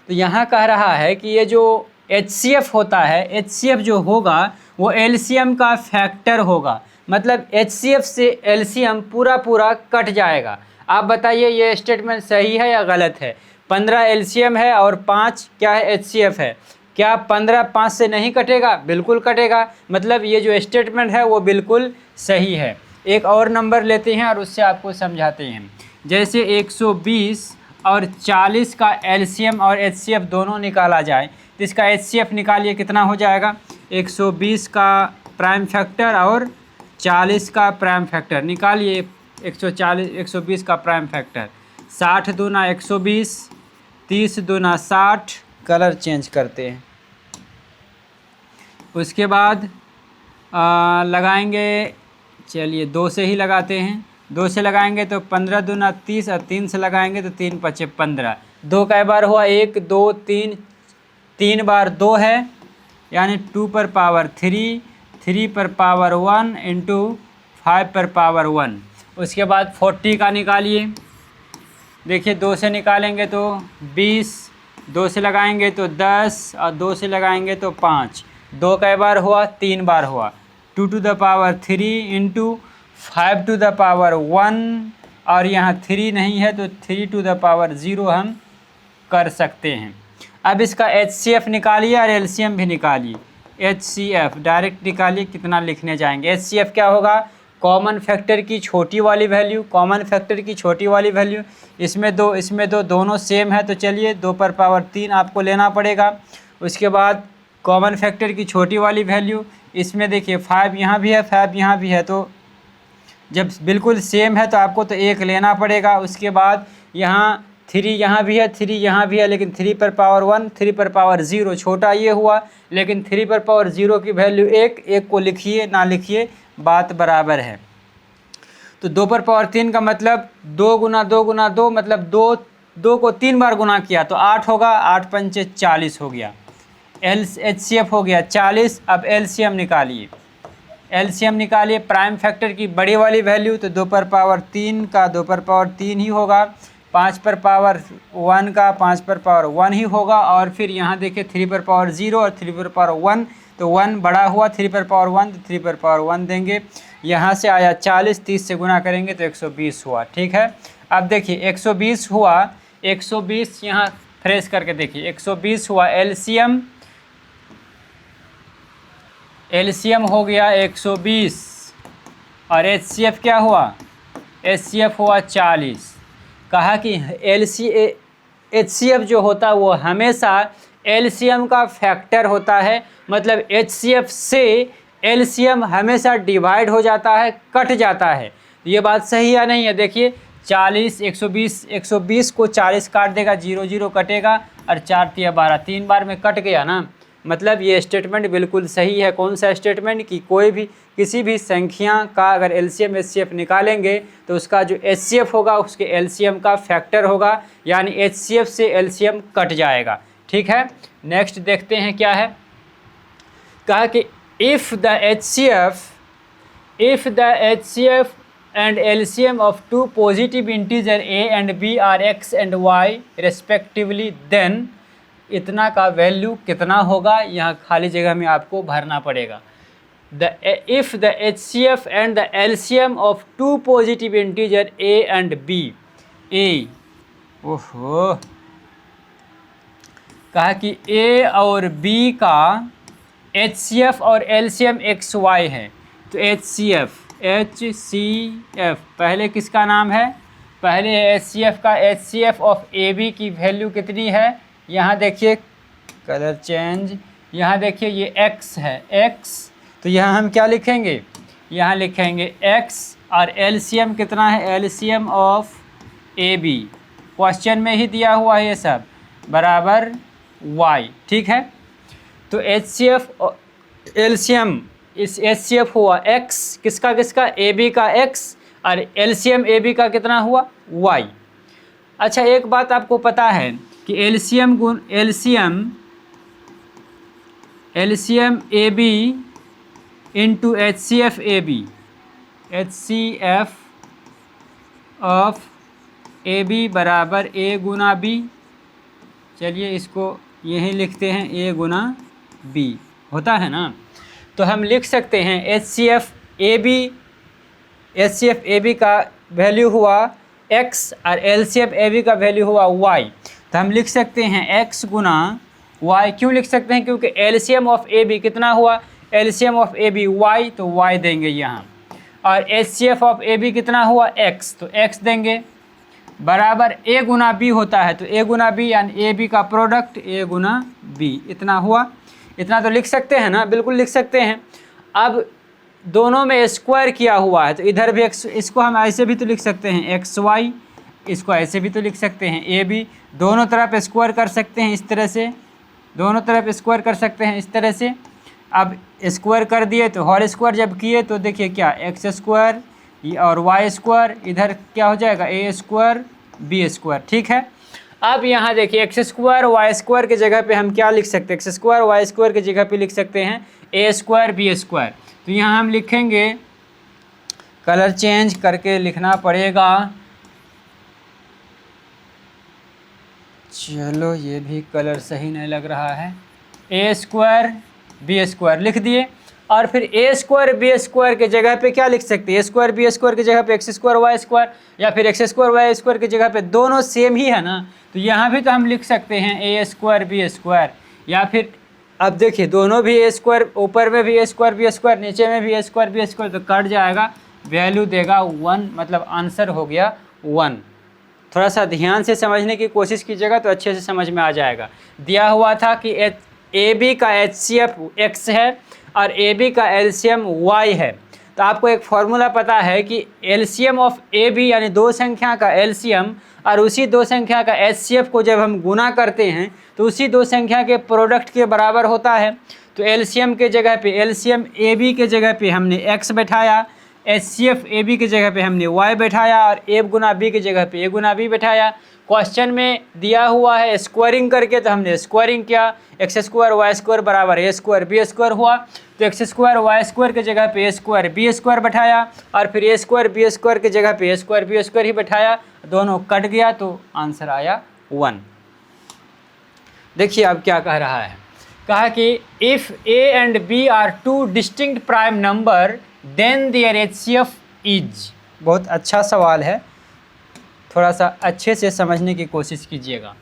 तो यहाँ कह रहा है कि ये जो HCF होता है, HCF जो होगा वो एलसीएम का फैक्टर होगा। मतलब HCF से एलसीएम पूरा कट जाएगा। आप बताइए ये स्टेटमेंट सही है या गलत है। 15 एलसीएम है और 5 क्या है, HCF है। क्या 15 5 से नहीं कटेगा, बिल्कुल कटेगा। मतलब ये जो स्टेटमेंट है वो बिल्कुल सही है। एक और नंबर लेते हैं और उससे आपको समझाते हैं। जैसे 120 और 40 का एलसीएम और HCF दोनों निकाला जाए तो इसका HCF निकालिए, कितना हो जाएगा। 120 का प्राइम फैक्टर और 40 का प्राइम फैक्टर निकालिए। 120 का प्राइम फैक्टर 60 दूना 120, 30 दूना 60, कलर चेंज करते हैं। उसके बाद लगाएंगे, चलिए 2 से ही लगाते हैं। 2 से लगाएंगे तो 15 दूना 30 और 3 से लगाएंगे तो 3 5 15। 2 कै बार हुआ, 1 2 3, 3 बार 2 है यानी 2 पर पावर 3, 3 पर पावर 1 इंटू 5 पर पावर 1। उसके बाद 40 का निकालिए। देखिए 2 से निकालेंगे तो 20, 2 से लगाएंगे तो 10 और 2 से लगाएंगे तो 5। 2 कै बार हुआ, 3 बार हुआ। 2 to the power 3 into 5 to the power 1 और यहाँ 3 नहीं है तो 3 टू द पावर 0 हम कर सकते हैं। अब इसका HCF निकालिए और LCM भी निकालिए। HCF डायरेक्ट निकालिए, कितना लिखने जाएंगे। HCF क्या होगा, कॉमन फैक्टर की छोटी वाली वैल्यू, कॉमन फैक्टर की छोटी वाली वैल्यू। इसमें दो दोनों सेम है तो चलिए 2 पर पावर 3 आपको लेना पड़ेगा। उसके बाद कॉमन फैक्टर की छोटी वाली वैल्यू, इसमें देखिए 5 यहाँ भी है 5 यहाँ भी है, तो जब बिल्कुल सेम है तो आपको तो 1 लेना पड़ेगा। उसके बाद यहाँ 3 यहाँ भी है 3 यहाँ भी है, लेकिन 3 पर पावर 1 3 पर पावर 0 छोटा ये हुआ, लेकिन 3 पर पावर 0 की वैल्यू 1 को लिखिए ना लिखिए बात बराबर है। तो 2 पर पावर 3 का मतलब 2 गुना 2 गुना 2 मतलब 2 को 3 बार गुना किया तो 8 होगा, 8 पंचे 40 हो गया। HCF हो गया 40। अब LCM निकालिए। LCM निकालिए प्राइम फैक्टर की बड़ी वाली वैल्यू, तो 2 पर पावर 3 का 2 पर पावर 3 ही होगा, 5 पर पावर 1 का 5 पर पावर 1 ही होगा। और फिर यहाँ देखिए 3 पर पावर 0 और 3 पर पावर 1, तो 1 बड़ा हुआ, 3 पर पावर 1 तो 3 पर पावर 1 देंगे। यहाँ से आया 40, 30 से गुना करेंगे तो 120 हुआ। ठीक है, अब देखिए 120 हुआ, 120 यहाँ फ्रेश करके देखिए 120 हुआ। LCM हो गया 120 और HCF क्या हुआ, HCF हुआ 40। कहा कि HCF जो होता है वो हमेशा LCM का फैक्टर होता है। मतलब HCF से LCM हमेशा डिवाइड हो जाता है, कट जाता है। ये बात सही या नहीं है। देखिए 40, 120, 120 को 40 काट देगा, 0 0 कटेगा और 4 तिया 12, 3 बार में कट गया ना। मतलब ये स्टेटमेंट बिल्कुल सही है। कौन सा स्टेटमेंट? कि कोई भी किसी भी संख्या का अगर एलसीएम एचसीएफ निकालेंगे तो उसका जो एचसीएफ होगा उसके एलसीएम का फैक्टर होगा, यानी एचसीएफ से एलसीएम कट जाएगा। ठीक है, नेक्स्ट देखते हैं क्या है। कहा कि if the HCF and LCM of two positive integer a and b are x and y respectively, then इतना का वैल्यू कितना होगा, यहाँ खाली जगह में आपको भरना पड़ेगा। If the HCF and the LCM of two positive integer a and b, a, ओहो, कहा कि a और b का HCF और LCM XY है। तो HCF पहले किसका नाम है? पहले HCF का HCF ऑफ AB की वैल्यू कितनी है? यहाँ देखिए, कलर चेंज, यहाँ देखिए ये x है, x, तो यहाँ हम क्या लिखेंगे? यहाँ लिखेंगे x, और LCM कितना है? LCM ऑफ AB, क्वेश्चन में ही दिया हुआ है ये सब, बराबर y। ठीक है, तो HCF LCM, इस HCF हुआ x, किसका किसका? AB का x, और LCM AB का कितना हुआ? y। अच्छा, एक बात आपको पता है कि LCM गुण LCM AB into HCF AB, HCF of AB बराबर A गुना B। चलिए इसको यहीं लिखते हैं, A गुना B होता है ना। तो हम लिख सकते हैं HCF AB का वैल्यू हुआ x और LCM AB का वैल्यू हुआ y। तो हम लिख सकते हैं x गुना y। क्यों लिख सकते हैं? क्योंकि LCM ऑफ AB कितना हुआ? LCM ऑफ AB y, तो y देंगे यहाँ, और HCF ऑफ AB कितना हुआ? x, तो x देंगे, बराबर A गुना B होता है। तो A गुना B यानी AB का प्रोडक्ट A गुना B, इतना हुआ। इतना तो लिख सकते हैं ना, बिल्कुल लिख सकते हैं। अब दोनों में स्क्वायर किया हुआ है, तो इधर भी इसको हम ऐसे भी तो लिख सकते हैं XY, इसको ऐसे भी तो लिख सकते हैं AB, दोनों तरफ स्क्वायर कर सकते हैं इस तरह से, दोनों तरफ स्क्वायर कर सकते हैं इस तरह से। अब स्क्वायर कर दिए तो होल स्क्वायर जब किए तो देखिए क्या, x स्क्वायर और y स्क्वायर, इधर क्या हो जाएगा? a square b square. ठीक है, अब यहाँ देखिए x स्क्वायर y स्क्वायर की जगह पे हम क्या लिख सकते हैं? x स्क्वायर y स्क्वायर की जगह पे लिख सकते हैं a स्क्वायर b स्क्वायर। तो यहाँ हम लिखेंगे, कलर चेंज करके लिखना पड़ेगा। चलो ये भी कलर सही नहीं लग रहा है, a स्क्वायर b स्क्वायर लिख दिए, और फिर a स्क्वायर b स्क्वायर के जगह पे क्या लिख सकते हैं? a स्क्वायर b स्क्वायर की जगह पे x स्क्वायर y स्क्वायर, या फिर x स्क्वायर y स्क्वायर की जगह पे, दोनों सेम ही है ना, तो यहाँ भी तो हम लिख सकते हैं a स्क्वायर b स्क्वायर। या फिर अब देखिए, दोनों भी a स्क्वायर, ऊपर में भी a स्क्वायर b स्क्वायर, नीचे में भी a स्क्वायर b स्क्वायर, तो कट जाएगा, वैल्यू देगा 1, मतलब आंसर हो गया 1। थोड़ा सा ध्यान से समझने की कोशिश कीजिएगा तो अच्छे से समझ में आ जाएगा। दिया हुआ था कि AB का HCF x है और AB का LCM y है, तो आपको एक फॉर्मूला पता है कि LCM ऑफ AB यानी दो संख्या का LCM और उसी दो संख्या का HCF को जब हम गुना करते हैं तो उसी दो संख्या के प्रोडक्ट के बराबर होता है। तो LCM के जगह पे, LCM AB के जगह पे हमने x बैठाया, HCF AB की जगह पे हमने y बैठाया, और a गुना b की जगह पे a गुना b बैठाया। क्वेश्चन में दिया हुआ है स्क्वायरिंग करके, तो हमने स्क्वायरिंग किया, x स्क्वायर y स्क्वायर बराबर a स्क्वायर b स्क्वायर हुआ। तो x स्क्वायर y स्क्वायर की जगह पे a स्क्वायर b स्क्वायर बैठाया, और फिर a स्क्वायर b स्क्वायर की जगह पे a स्क्वायर b स्क्वायर ही बैठाया, दोनों कट गया तो आंसर आया 1। देखिए अब क्या कह रहा है, कहा कि if a and b are two distinct prime number then their HCF is. बहुत अच्छा सवाल है, थोड़ा सा अच्छे से समझने की कोशिश कीजिएगा।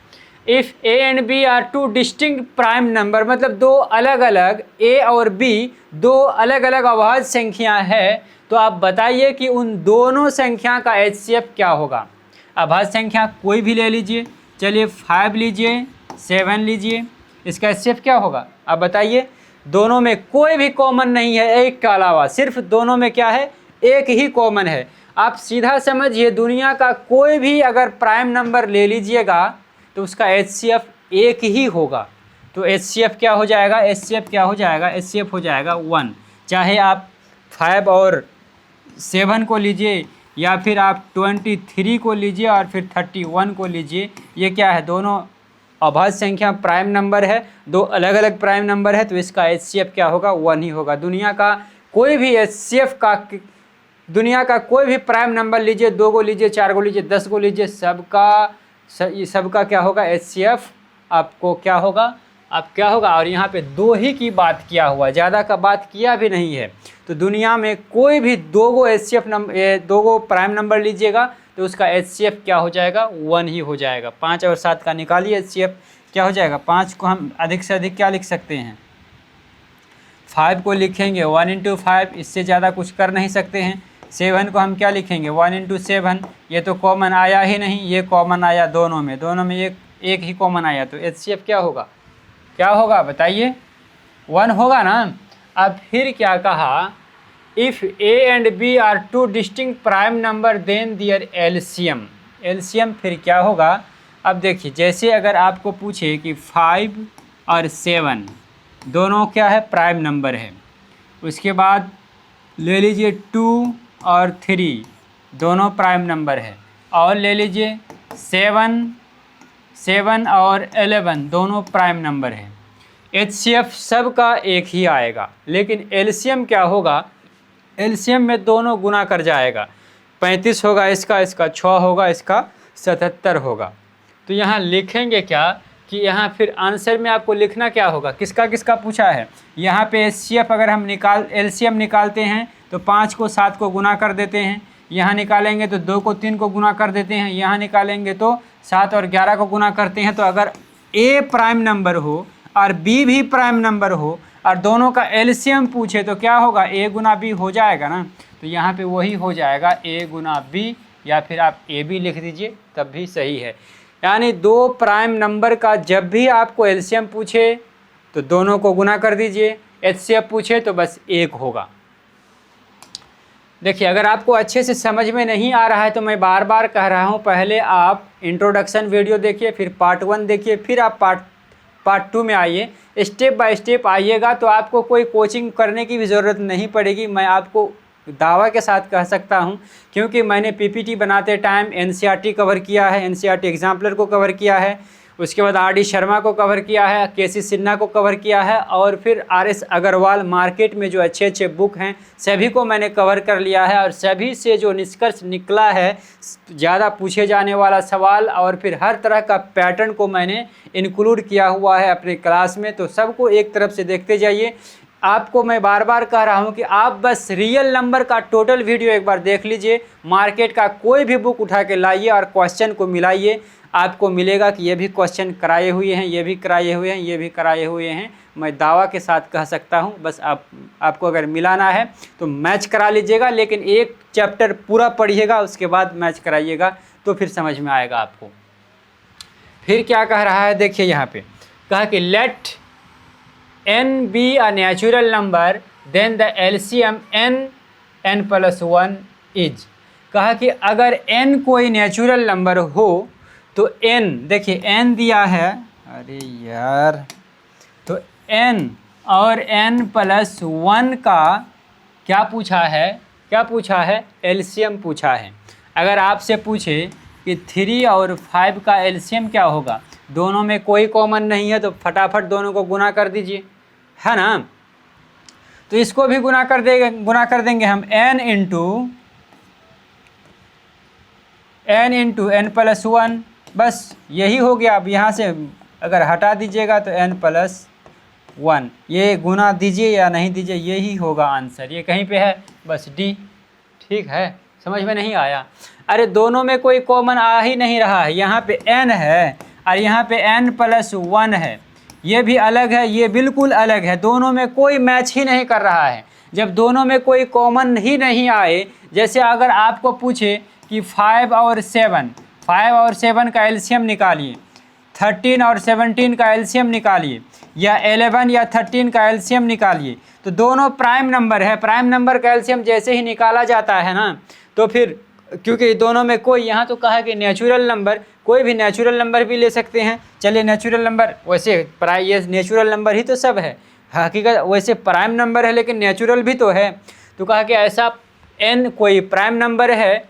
If a and b are two distinct prime number, मतलब दो अलग अलग a और b, दो अलग अलग अभाज्य संख्या है, तो आप बताइए कि उन दोनों संख्या का HCF क्या होगा। अभाज्य संख्या कोई भी ले लीजिए, चलिए 5 लीजिए, 7 लीजिए, इसका HCF क्या होगा आप बताइए। दोनों में कोई भी कॉमन नहीं है एक के अलावा, सिर्फ दोनों में क्या है, एक ही कॉमन है। आप सीधा समझिए, दुनिया का कोई भी अगर प्राइम नंबर ले लीजिएगा तो उसका HCF एक ही होगा। तो HCF क्या हो जाएगा, HCF क्या हो जाएगा, HCF हो जाएगा 1। चाहे आप 5 और 7 को लीजिए या फिर आप 23 को लीजिए और फिर 31 को लीजिए, ये क्या है, दोनों अभाज्य संख्या प्राइम नंबर है, दो अलग अलग प्राइम नंबर है, तो इसका HCF क्या होगा, 1 ही होगा। दुनिया का कोई भी HCF का, दुनिया का कोई भी प्राइम नंबर लीजिए, 2 को लीजिए, 4 को लीजिए, 10 को लीजिए, सबका क्या होगा, HCF आपको क्या होगा, अब क्या होगा। और यहाँ पे 2 ही की बात किया हुआ, ज़्यादा का बात किया भी नहीं है। तो दुनिया में कोई भी 2 गो HCF नंबर, 2 गो प्राइम नंबर लीजिएगा तो उसका HCF क्या हो जाएगा, 1 ही हो जाएगा। 5 और 7 का निकालिए HCF क्या हो जाएगा। 5 को हम अधिक से अधिक क्या लिख सकते हैं, 5 को लिखेंगे 1 इंटू 5, इससे ज़्यादा कुछ कर नहीं सकते हैं। 7 को हम क्या लिखेंगे, 1 इंटू 7, ये तो कॉमन आया ही नहीं, ये कॉमन आया दोनों में एक ही कॉमन आया, तो HCF क्या होगा, क्या होगा बताइए, 1 होगा ना। अब फिर क्या कहा, if A and B are 2 distinct prime number then their LCM फिर क्या होगा। अब देखिए, जैसे अगर आपको पूछे कि 5 और 7 दोनों क्या है, प्राइम नंबर है, उसके बाद ले लीजिए 2 और 3 दोनों प्राइम नंबर है, और ले लीजिए 7 और 11 दोनों प्राइम नंबर है। HCF सब का एक ही आएगा, लेकिन LCM क्या होगा, LCM में दोनों गुना कर जाएगा। 35 होगा इसका 6 होगा, इसका 77 होगा। तो यहाँ लिखेंगे क्या कि यहाँ फिर आंसर में आपको लिखना क्या होगा, किसका किसका पूछा है। यहाँ पे HCF अगर हम LCM निकालते हैं तो 5 को 7 को गुना कर देते हैं, यहाँ निकालेंगे तो 2 को 3 को गुना कर देते हैं, यहाँ निकालेंगे तो 7 और 11 को गुना करते हैं। तो अगर A प्राइम नंबर हो और B भी प्राइम नंबर हो और दोनों का LCM पूछे तो क्या होगा, A गुना B हो जाएगा ना। तो यहाँ पे वही हो जाएगा A गुना B, या फिर आप AB लिख दीजिए तब भी सही है। यानी 2 प्राइम नंबर का जब भी आपको LCM पूछे तो दोनों को गुना कर दीजिए, HCF पूछे तो बस 1 होगा। देखिए, अगर आपको अच्छे से समझ में नहीं आ रहा है तो मैं बार बार कह रहा हूँ, पहले आप इंट्रोडक्शन वीडियो देखिए, फिर पार्ट 1 देखिए, फिर आप पार्ट 2 में आइए। स्टेप बाय स्टेप आइएगा तो आपको कोई कोचिंग करने की भी ज़रूरत नहीं पड़ेगी। मैं आपको दावा के साथ कह सकता हूं, क्योंकि मैंने PPT बनाते टाइम NCERT कवर किया है, NCERT एग्जाम्पलर को कवर किया है, उसके बाद RD शर्मा को कवर किया है, KC सिन्हा को कवर किया है, और फिर RS अग्रवाल मार्केट में जो अच्छे अच्छे बुक हैं सभी को मैंने कवर कर लिया है। और सभी से जो निष्कर्ष निकला है, ज़्यादा पूछे जाने वाला सवाल और फिर हर तरह का पैटर्न को मैंने इंक्लूड किया हुआ है अपने क्लास में। तो सबको एक तरफ से देखते जाइए। आपको मैं बार बार कह रहा हूं कि आप बस रियल नंबर का टोटल वीडियो एक बार देख लीजिए, मार्केट का कोई भी बुक उठा के लाइए और क्वेश्चन को मिलाइए, आपको मिलेगा कि ये भी क्वेश्चन कराए हुए हैं, ये भी कराए हुए हैं, ये भी कराए हुए हैं। मैं दावा के साथ कह सकता हूं। बस आपको अगर मिलाना है तो मैच करा लीजिएगा, लेकिन एक चैप्टर पूरा पढ़िएगा, उसके बाद मैच कराइएगा तो फिर समझ में आएगा आपको। फिर क्या कह रहा है, देखिए यहाँ पे कहा कि late n be a natural number then the LCM n plus 1 is। कहा कि अगर n कोई नेचुरल नंबर हो तो n, देखिए n दिया है, अरे यार, तो n और n प्लस 1 का क्या पूछा है, LCM पूछा है। अगर आपसे पूछे कि 3 और 5 का LCM क्या होगा, दोनों में कोई कॉमन नहीं है तो फटाफट दोनों को गुना कर दीजिए, है ना। तो इसको भी गुना कर देंगे हम n इंटू n प्लस 1, बस यही हो गया। अब यहाँ से अगर हटा दीजिएगा तो n प्लस 1, ये गुना दीजिए या नहीं दीजिए यही होगा आंसर। ये कहीं पे है, बस D। ठीक है, समझ में नहीं आया। अरे दोनों में कोई कॉमन आ ही नहीं रहा है, यहाँ पे n है और यहाँ पे n प्लस 1 है, ये भी अलग है, ये बिल्कुल अलग है, दोनों में कोई मैच ही नहीं कर रहा है। जब दोनों में कोई कॉमन ही नहीं आए, जैसे अगर आपको पूछे कि 5 और 7 का LCM निकालिए, 13 और 17 का LCM निकालिए, या 11 या 13 का एलसीएम निकालिए। तो दोनों प्राइम नंबर है, प्राइम नंबर का एलसीएम जैसे ही निकाला जाता है ना, तो फिर क्योंकि दोनों में कोई, यहाँ तो कहा कि नेचुरल नंबर, कोई भी नेचुरल नंबर भी ले सकते हैं। चलिए नेचुरल नंबर, वैसे ये नेचुरल नंबर ही तो सब है, हकीकत वैसे प्राइम नंबर है लेकिन नेचुरल भी तो है। तो कहा कि ऐसा n कोई प्राइम नंबर है,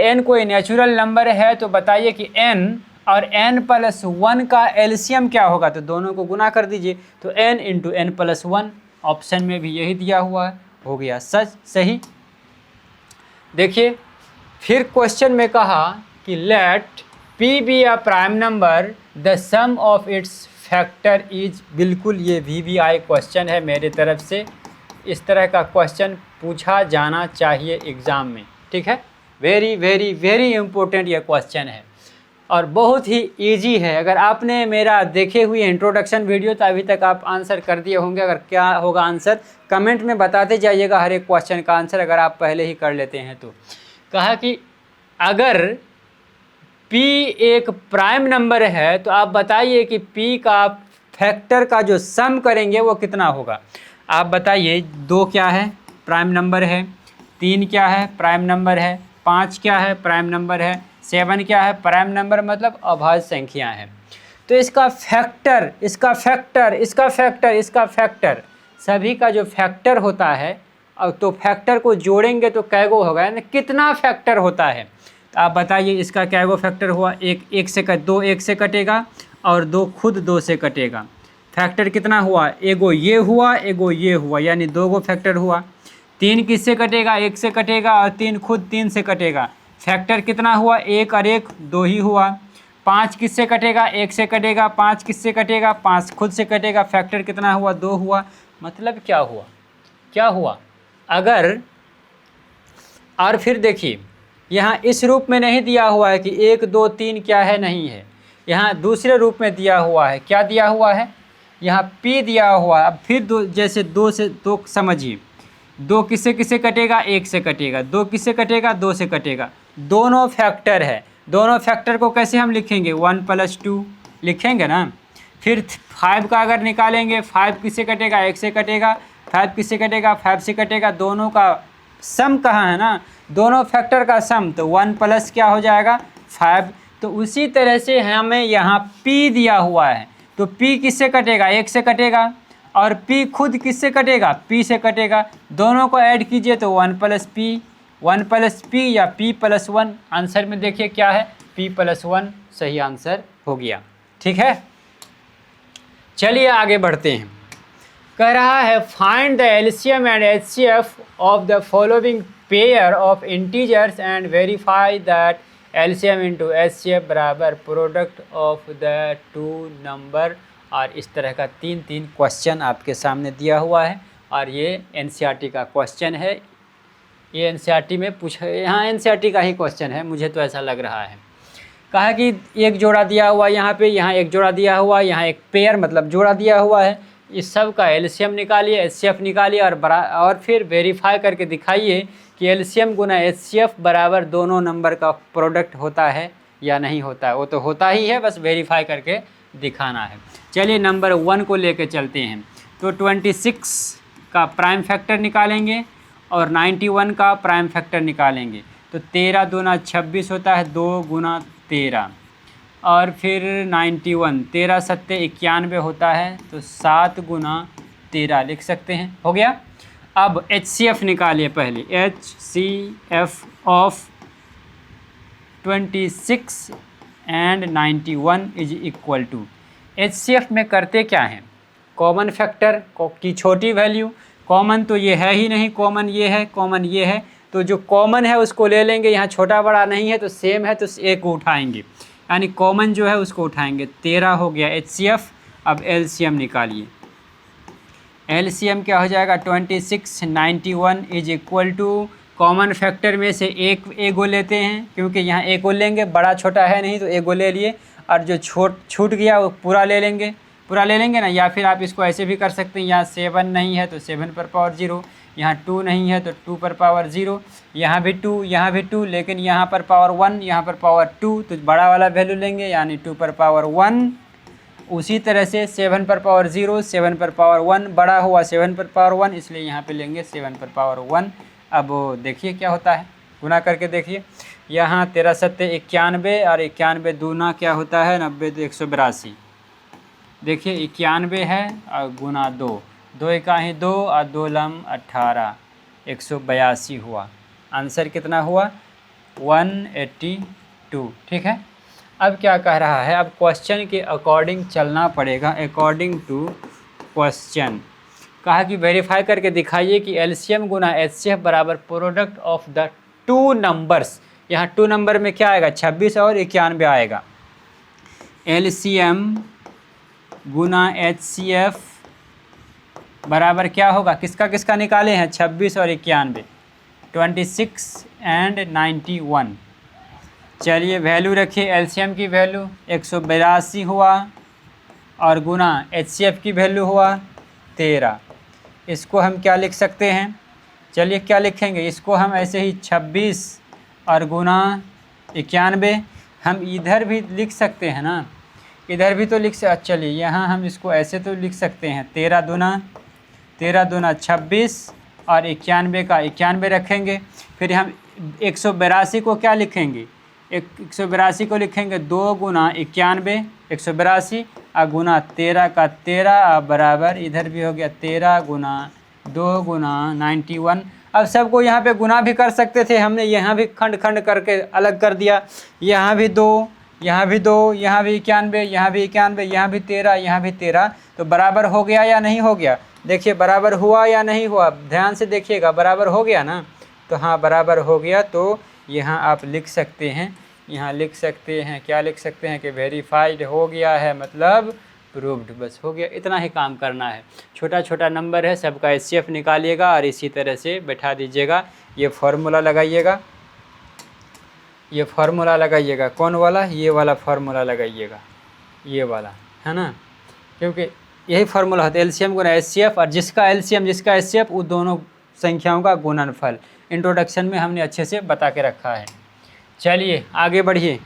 n कोई नेचुरल नंबर है, तो बताइए कि n और n+1 का एलसीएम क्या होगा। तो दोनों को गुना कर दीजिए, तो n × n+1, ऑप्शन में भी यही दिया हुआ है, हो गया सही। देखिए फिर क्वेश्चन में कहा कि let p be a prime number, the sum of its factor is, बिल्कुल ये VBI क्वेश्चन है मेरे तरफ से, इस तरह का क्वेश्चन पूछा जाना चाहिए एग्ज़ाम में, ठीक है। वेरी वेरी वेरी इम्पोर्टेंट ये क्वेश्चन है और बहुत ही इजी है। अगर आपने मेरा देखे हुए इंट्रोडक्शन वीडियो तो अभी तक आप आंसर कर दिए होंगे। अगर क्या होगा आंसर कमेंट में बताते जाइएगा, हर एक क्वेश्चन का आंसर अगर आप पहले ही कर लेते हैं तो। कहा कि अगर p एक प्राइम नंबर है तो आप बताइए कि p का फैक्टर का जो सम करेंगे वो कितना होगा। आप बताइए, 2 क्या है, प्राइम नंबर है, 3 क्या है, प्राइम नंबर है, 5 क्या है, प्राइम नंबर है, 7 क्या है, प्राइम नंबर मतलब अभाज्य संख्या है। तो इसका फैक्टर, इसका फैक्टर, इसका फैक्टर, इसका फैक्टर, सभी का जो फैक्टर होता है, और तो फैक्टर को जोड़ेंगे तो कैगो होगा, यानी कितना फैक्टर होता है। तो आप बताइए इसका कैगो फैक्टर हुआ, 1 से 2 1 से कटेगा और 2 खुद 2 से कटेगा। फैक्टर कितना हुआ, एगो ये हुआ, एगो ये हुआ, यानी 2 गो फैक्टर हुआ। 3 किससे कटेगा, 1 से कटेगा और 3 खुद 3 से कटेगा। फैक्टर कितना हुआ, 1 और 1 2 ही हुआ। 5 किससे कटेगा, 1 से कटेगा। 5 किससे कटेगा, 5 खुद से कटेगा। फैक्टर कितना हुआ, 2 हुआ। मतलब क्या हुआ, क्या हुआ अगर, और फिर देखिए यहाँ इस रूप में नहीं दिया हुआ है कि 1 2 3 क्या है, नहीं है, यहाँ दूसरे रूप में दिया हुआ है। क्या दिया हुआ है, यहाँ p दिया हुआ है। अब फिर जैसे 2 से 2 समझिए, 2 किससे किससे कटेगा, 1 से कटेगा। 2 किससे कटेगा, 2 से कटेगा। दोनों फैक्टर है, दोनों फैक्टर को कैसे हम लिखेंगे, 1 + 2 लिखेंगे ना। फिर 5 का अगर निकालेंगे, 5 किससे कटेगा, 1 से कटेगा। 5 किससे कटेगा, 5 से कटेगा। दोनों का सम कहाँ है ना, दोनों फैक्टर का सम, तो 1 प्लस क्या हो जाएगा, 5। तो उसी तरह से हमें यहाँ p दिया हुआ है, तो p किससे कटेगा, 1 से कटेगा, और p खुद किससे कटेगा, p से कटेगा। दोनों को ऐड कीजिए तो 1 + p, 1 + p या p+1। आंसर में देखिए क्या है, p+1 सही आंसर हो गया, ठीक है। चलिए आगे बढ़ते हैं। कह रहा है find the LCM and HCF of the following pair of integers and verify that LCM into HCF बराबर प्रोडक्ट ऑफ द 2 नंबर। और इस तरह का 3 क्वेश्चन आपके सामने दिया हुआ है और ये एनसीईआरटी का क्वेश्चन है। ये एनसीईआरटी में पूछा, यहाँ एनसीईआरटी का ही क्वेश्चन है, मुझे तो ऐसा लग रहा है। कहा कि एक जोड़ा दिया हुआ यहाँ पे, यहाँ एक जोड़ा दिया हुआ, यहाँ एक पेयर मतलब जोड़ा दिया हुआ है। इस सब का एलसीएम निकालिए, एचसीएफ निकालिए और फिर वेरीफाई करके दिखाइए कि एलसीएम गुना एचसीएफ बराबर दोनों नंबर का प्रोडक्ट होता है या नहीं होता है। वो तो होता ही है, बस वेरीफाई करके दिखाना है। चलिए नंबर 1 को लेके चलते हैं। तो 26 का प्राइम फैक्टर निकालेंगे और 91 का प्राइम फैक्टर निकालेंगे। तो 13 दूना 26 होता है, 2 × 13, और फिर 91, 13 सत्ते 91 होता है, तो 7 × 13 लिख सकते हैं, हो गया। अब एचसीएफ निकालिए पहले, HCF of 26 and 91 is equal to. HCF में करते क्या हैं, कॉमन फैक्टर की छोटी वैल्यू, कॉमन तो ये है ही नहीं, कॉमन ये है, कॉमन ये है, तो जो कॉमन है उसको ले लेंगे। यहाँ छोटा बड़ा नहीं है तो सेम है, तो एक को उठाएंगे, यानी कॉमन जो है उसको उठाएंगे। 13 हो गया एचसीएफ। अब एलसीएम निकालिए, एलसीएम क्या हो जाएगा, 26 91 is equal to, common factor में से एक एगो लेते हैं, क्योंकि यहाँ एगो लेंगे, बड़ा छोटा है नहीं तो एगो ले लिए, और जो छूट गया वो पूरा ले लेंगे, पूरा ले लेंगे ना। या फिर आप इसको ऐसे भी कर सकते हैं, यहाँ 7 नहीं है तो 7 पर पावर 0, यहाँ 2 नहीं है तो 2 पर पावर 0, यहाँ भी 2, यहाँ भी 2, लेकिन यहाँ पर पावर 1, यहाँ पर पावर 2, तो बड़ा वाला वैल्यू लेंगे, यानी 2 पर पावर 1 उसी तरह से 7 पर पावर 0, 7 पर पावर 1 बड़ा हुआ 7 पर पावर 1, इसलिए यहाँ पे लेंगे 7 पर पावर 1। अब देखिए क्या होता है, गुना करके देखिए। यहाँ 13 सत्ते 91 और 91 दूना क्या होता है 90 तो 182। देखिए 91 है और गुना 2, 2 इकाई 2 और 2 लम 18, 182 हुआ। आंसर कितना हुआ 182। ठीक है, अब क्या कह रहा है, अब क्वेश्चन के अकॉर्डिंग चलना पड़ेगा, अकॉर्डिंग टू क्वेश्चन। कहा कि वेरीफाई करके दिखाइए कि एलसीएम गुना एचसीएफ बराबर product of the two numbers. यहाँ टू नंबर में क्या आएगा 26 और 91 आएगा। एलसीएम गुना एचसीएफ बराबर क्या होगा, किसका किसका निकाले हैं 26 और 91, 26 एंड 91। चलिए वैल्यू रखिए, एलसीएम की वैल्यू 182 हुआ और गुना एचसीएफ की वैल्यू हुआ 13। इसको हम क्या लिख सकते हैं, चलिए क्या लिखेंगे, इसको हम ऐसे ही 26 और गुना 91 हम इधर भी लिख सकते हैं ना, इधर भी तो लिख सकते। चलिए यहाँ हम इसको ऐसे तो लिख सकते हैं 13 दूना 26 और 91 का 91 रखेंगे। फिर हम 182 को क्या लिखेंगे, 182 को लिखेंगे 2 गुना 91 182 और गुना 13 का 13 बराबर इधर भी हो गया 13 गुना 2 गुना 91। अब सबको यहाँ पे गुना भी कर सकते थे, हमने यहाँ भी खंड खंड करके अलग कर दिया। यहाँ भी 2, यहाँ भी 2, यहाँ भी 91, यहाँ भी 91, यहाँ भी 13, यहाँ भी 13, तो बराबर हो गया या नहीं हो गया। देखिए बराबर हुआ या नहीं हुआ, ध्यान से देखिएगा, बराबर हो गया ना, तो हाँ बराबर हो गया। तो यहाँ आप लिख सकते हैं, यहाँ लिख सकते हैं, क्या लिख सकते हैं कि वेरीफाइड हो गया है, मतलब प्रूव्ड, बस हो गया। इतना ही काम करना है, छोटा छोटा नंबर है, सबका एचसीएफ निकालिएगा और इसी तरह से बैठा दीजिएगा। ये फार्मूला लगाइएगा, ये फार्मूला लगाइएगा, कौन वाला, ये वाला फार्मूला लगाइएगा, ये वाला है ना, क्योंकि यही फार्मूला होता है एलसीएम गुना एचसीएफ, और जिसका एलसीएम जिसका एचसीएफ वो दोनों संख्याओं का गुणनफल। इंट्रोडक्शन में हमने अच्छे से बता के रखा है। चलिए आगे बढ़िए।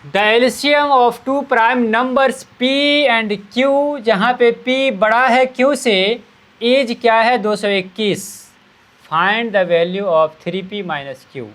The LCM of two prime numbers P and Q, जहाँ पे पी बड़ा है क्यू से, एज क्या है 221। Find the value of 3p minus Q.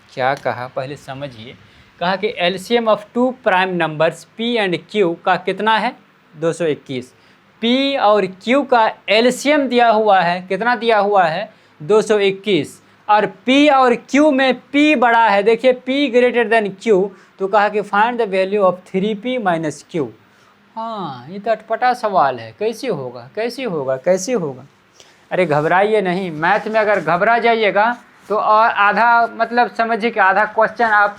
क्या कहा पहले समझिए, कहा कि LCM of two prime numbers P and Q का कितना है 221। पी और क्यू का एलसीएम दिया हुआ है, कितना दिया हुआ है 221, और P और Q में P बड़ा है, देखिए P ग्रेटर देन Q, तो कहा कि find the value of 3p minus Q। हाँ ये तो अटपटा सवाल है, कैसे होगा कैसे होगा कैसे होगा। अरे घबराइए नहीं, मैथ में अगर घबरा जाइएगा तो और आधा, मतलब समझिए कि आधा क्वेश्चन आप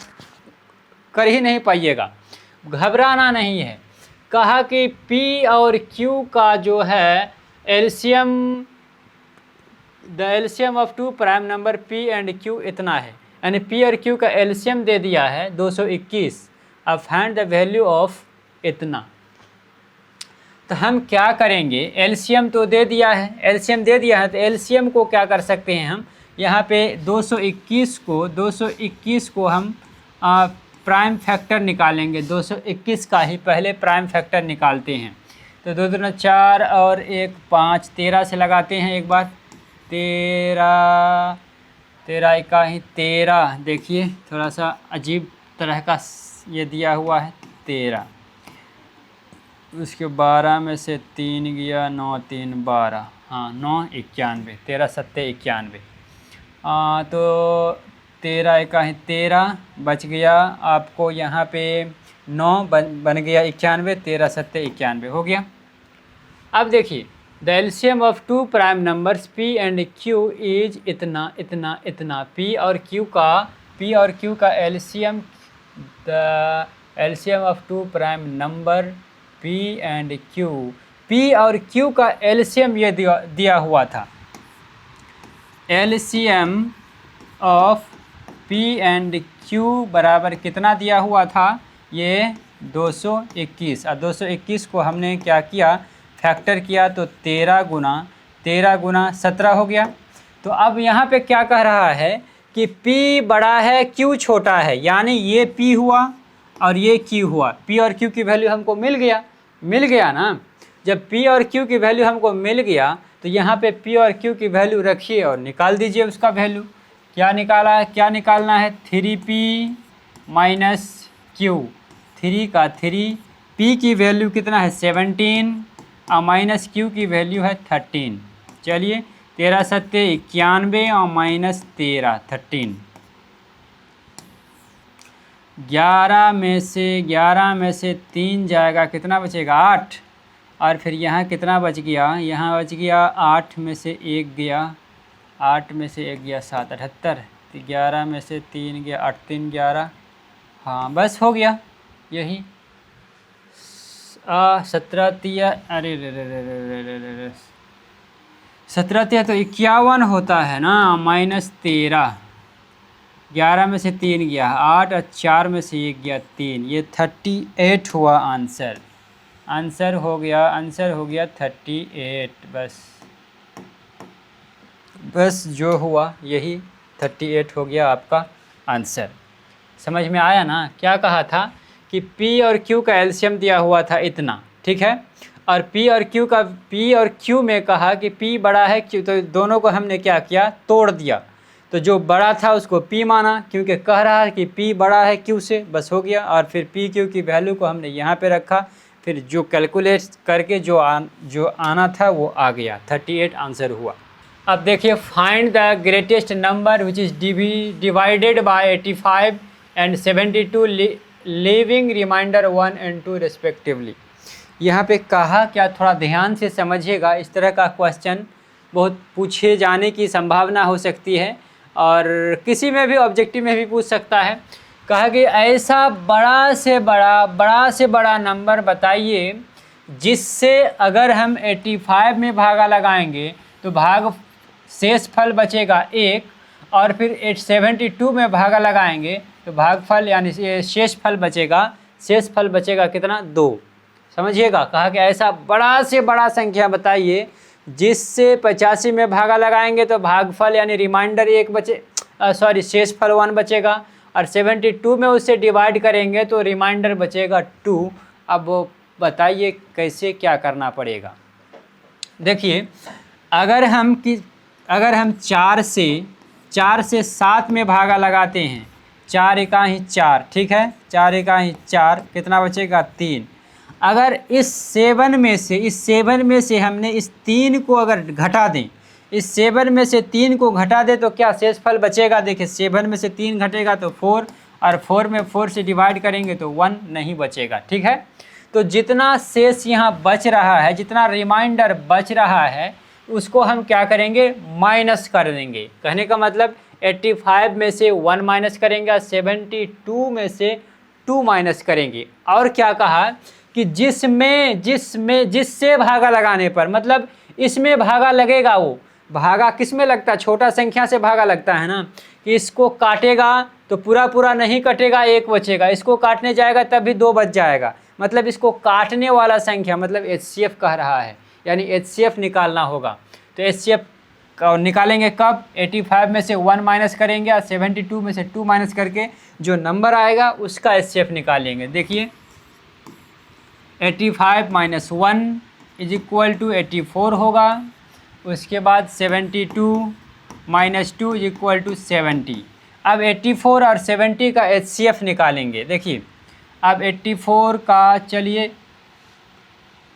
कर ही नहीं पाइएगा। घबराना नहीं है। कहा कि P और Q का जो है LCM, the LCM of two prime number P and Q इतना है, यानी P और Q का एलसीएम दे दिया है 221। अब फाइंड द वैल्यू ऑफ इतना। तो हम क्या करेंगे, एलसीएम तो दे दिया है, एलसीएम दे दिया है, तो एलसीएम को क्या कर सकते हैं हम, यहाँ पे 221 को हम प्राइम फैक्टर निकालेंगे। 221 का ही पहले प्राइम फैक्टर निकालते हैं। तो 2 दूना 4 और 1 5, 13 से लगाते हैं एक बार, 13 इका ही 13। देखिए थोड़ा सा अजीब तरह का ये दिया हुआ है 13, उसके 12 में से 3 गया, 9 3 12, हाँ 9 91, 13 सत्ते 91। तो 13 इका ही 13 बच गया आपको, यहाँ पे 9 बन गया 91, 13 सत्ते 91 हो गया। अब देखिए the LCM of two prime numbers P and Q is इतना इतना इतना। P और Q का LCM, the LCM of two prime number P and Q, P और Q का एलसीएम ये दिया हुआ था। LCM of P and Q बराबर कितना दिया हुआ था, ये 221। और 221 को हमने क्या किया, फैक्टर किया, तो 13 गुना 17 हो गया। तो अब यहाँ पे क्या कह रहा है कि P बड़ा है Q छोटा है, यानी ये P हुआ और ये Q हुआ। P और Q की वैल्यू हमको मिल गया ना। जब P और Q की वैल्यू हमको मिल गया तो यहाँ पे P और Q की वैल्यू रखिए और निकाल दीजिए उसका वैल्यू। क्या निकालना है 3P माइनस Q, 3 का 3, P की वैल्यू कितना है 17 और माइनस Q की वैल्यू है 13। चलिए 13 सत्ते 91 और माइनस 13 13। 11 में से 3 जाएगा, कितना बचेगा 8। और फिर यहाँ कितना बच गया, यहाँ बच गया 8 में से 1 गया, 8 में से 1 गया 7, 78। 11 में से 3 गया 8 3 11। हाँ बस हो गया यही। 17 तिया, अरे रे रे रे रे रे रे रे, 17 तिया तो 51 होता है ना, माइनस 13। 11 में से 3 गया 8 और 4 में से 1 गया 3, ये 38 हुआ आंसर। आंसर हो गया 38। बस जो हुआ यही 38 हो गया आपका आंसर। समझ में आया ना। क्या कहा था कि P और Q का एलसीएम दिया हुआ था इतना, ठीक है। और P और Q में कहा कि P बड़ा है Q, तो दोनों को हमने क्या किया, तोड़ दिया। तो जो बड़ा था उसको P माना, क्योंकि कह रहा है कि P बड़ा है Q से, बस हो गया। और फिर P Q की वैल्यू को हमने यहाँ पे रखा, फिर जो कैलकुलेट करके जो आना था वो आ गया, 38 आंसर हुआ। अब देखिए, find the greatest number which is divided by 85 and 72 leaving remainder 1 and 2 respectively. यहाँ पे कहा क्या, थोड़ा ध्यान से समझिएगा। इस तरह का क्वेश्चन बहुत पूछे जाने की संभावना हो सकती है और किसी में भी ऑब्जेक्टिव में भी पूछ सकता है। कहा कि ऐसा बड़ा से बड़ा नंबर बताइए जिससे अगर हम 85 में भागा लगाएंगे तो शेष फल बचेगा 1, और फिर 72 में भागा लगाएंगे तो भागफल यानी शेष फल बचेगा कितना, 2। समझिएगा, कहा कि ऐसा बड़ा से बड़ा संख्या बताइए जिससे 85 में भागा लगाएंगे तो भागफल यानी रिमाइंडर 1 बचे, शेष फल 1 बचेगा, और 72 में उससे डिवाइड करेंगे तो रिमाइंडर बचेगा 2। अब बताइए कैसे, क्या करना पड़ेगा। देखिए, अगर हम 4 से 7 में भागा लगाते हैं, 4 एकाई 4, ठीक है, 4 एकाई 4, कितना बचेगा 3। अगर इस 7 में से हमने इस 3 को अगर घटा दें, इस 7 में से 3 को घटा दें तो क्या शेष फल बचेगा। देखिए 7 में से 3 घटेगा तो 4, और 4 में 4 से डिवाइड करेंगे तो 1 नहीं बचेगा, ठीक है। तो जितना शेष यहाँ बच रहा है, जितना रिमाइंडर बच रहा है, उसको हम क्या करेंगे, माइनस कर देंगे। कहने का मतलब 85 में से 1 माइनस करेंगे और 72 में से 2 माइनस करेंगे। और क्या कहा कि जिससे भागा लगाने पर, मतलब इसमें भागा लगेगा, वो भागा किस में लगता है, छोटा संख्या से भागा लगता है ना, कि इसको काटेगा तो पूरा नहीं कटेगा, 1 बचेगा, इसको काटने जाएगा तब भी 2 बच जाएगा, मतलब इसको काटने वाला संख्या, मतलब HCF कह रहा है, यानी HCF निकालना होगा। तो HCF निकालेंगे कब, 85 में से 1 माइनस करेंगे और 72 में से 2 माइनस करके जो नंबर आएगा उसका HCF निकालेंगे। देखिए 85 माइनस 1 इज इक्वल टू 84 होगा। उसके बाद 72 माइनस 2 इज इक्वल टू 70। अब 84 और 70 का HCF निकालेंगे। देखिए अब 84 का, चलिए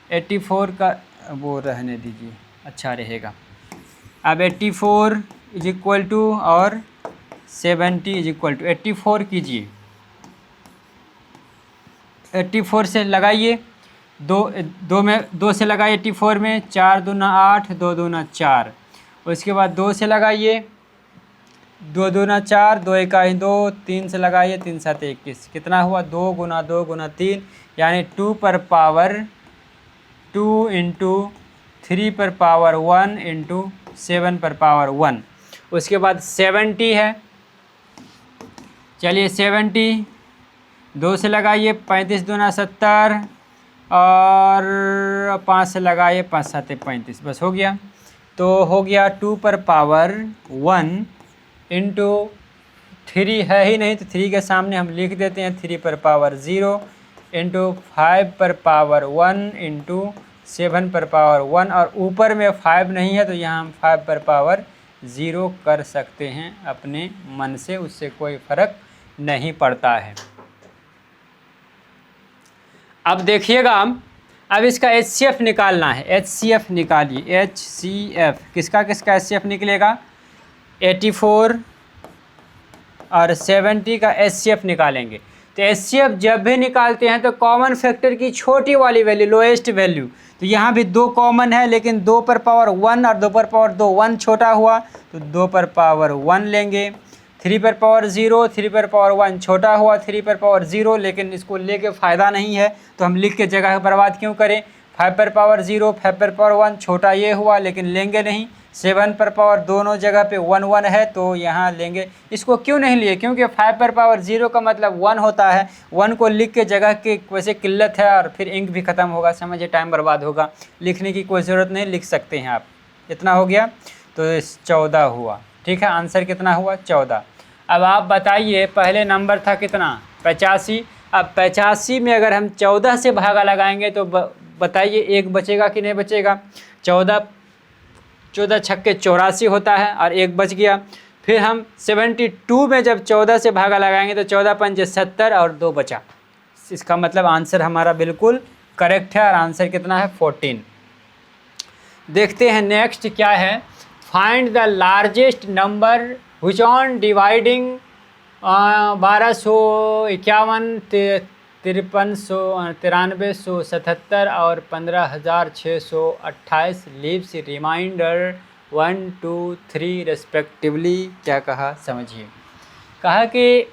84 का वो रहने दीजिए, अच्छा रहेगा। अब 84 इज इक्वल टू और 70 इज इक्वल टू 84 कीजिए, 84 से लगाइए, 2 से लगाइए 84 में, 4 दूना 8, 2 दूना 4। उसके बाद 2 से लगाइए, 2 दूना 4, 2 इकाई 2, 3 से लगाइए, 3 7 21, कितना हुआ 2 गुना 2 गुना 3, यानी 2 पर पावर 2 इंटू 3 पर पावर 1 इंटू 7 पर पावर 1। उसके बाद 70 है, चलिए 70, 2 से लगाइए, 35 दूना 70 और 5 से लगाइए, 5 7 35, बस हो गया। तो हो गया 2 पर पावर 1 इंटू 3 है ही नहीं, तो 3 के सामने हम लिख देते हैं 3 पर पावर 0 इंटू 5 पर पावर 1 इंटू 7 पर पावर 1, और ऊपर में 5 नहीं है तो यहाँ हम 5 पर पावर 0 कर सकते हैं अपने मन से, उससे कोई फर्क नहीं पड़ता है। अब देखिएगा, अब इसका HCF निकालना है। HCF निकालिए, HCF किसका किसका HCF निकलेगा, 84 और 70 का HCF निकालेंगे। तो HCF जब भी निकालते हैं तो कॉमन फैक्टर की छोटी वाली वैल्यू, लोएस्ट वैल्यू, तो यहाँ भी 2 कॉमन है, लेकिन 2 पर पावर 1 और 2 पर पावर 2, 1 छोटा हुआ तो 2 पर पावर 1 लेंगे। 3 पर पावर 0, 3 पर पावर 1 छोटा हुआ, 3 पर पावर 0, लेकिन इसको लेके फ़ायदा नहीं है तो हम लिख के जगह बर्बाद क्यों करें। 5 पर पावर 0, 5 पर पावर 1 छोटा ये हुआ, लेकिन लेंगे नहीं। 7 पर पावर दोनों जगह पे 1 1 है तो यहाँ लेंगे। इसको क्यों नहीं लिए, क्योंकि 5 पर पावर 0 का मतलब 1 होता है। 1 को लिख के जगह की वैसे किल्लत है और फिर इंक भी ख़त्म होगा, समझिए टाइम बर्बाद होगा, लिखने की कोई ज़रूरत नहीं, लिख सकते हैं आप। इतना हो गया तो 14 हुआ। ठीक है, आंसर कितना हुआ, 14। अब आप बताइए, पहले नंबर था कितना, 85। अब 85 में अगर हम 14 से भागा लगाएंगे तो बताइए 1 बचेगा कि नहीं बचेगा। 14 छक्के 84 होता है और 1 बच गया। फिर हम 72 में जब 14 से भागा लगाएंगे तो 14 पंजे 70 और 2 बचा। इसका मतलब आंसर हमारा बिल्कुल करेक्ट है और आंसर कितना है, 14। देखते हैं नेक्स्ट क्या है। Find the largest number which on dividing 1251, 9377 और 15628 लीव्स रिमाइंडर 1 2 3 रेस्पेक्टिवली। क्या कहा समझिए, कहा कि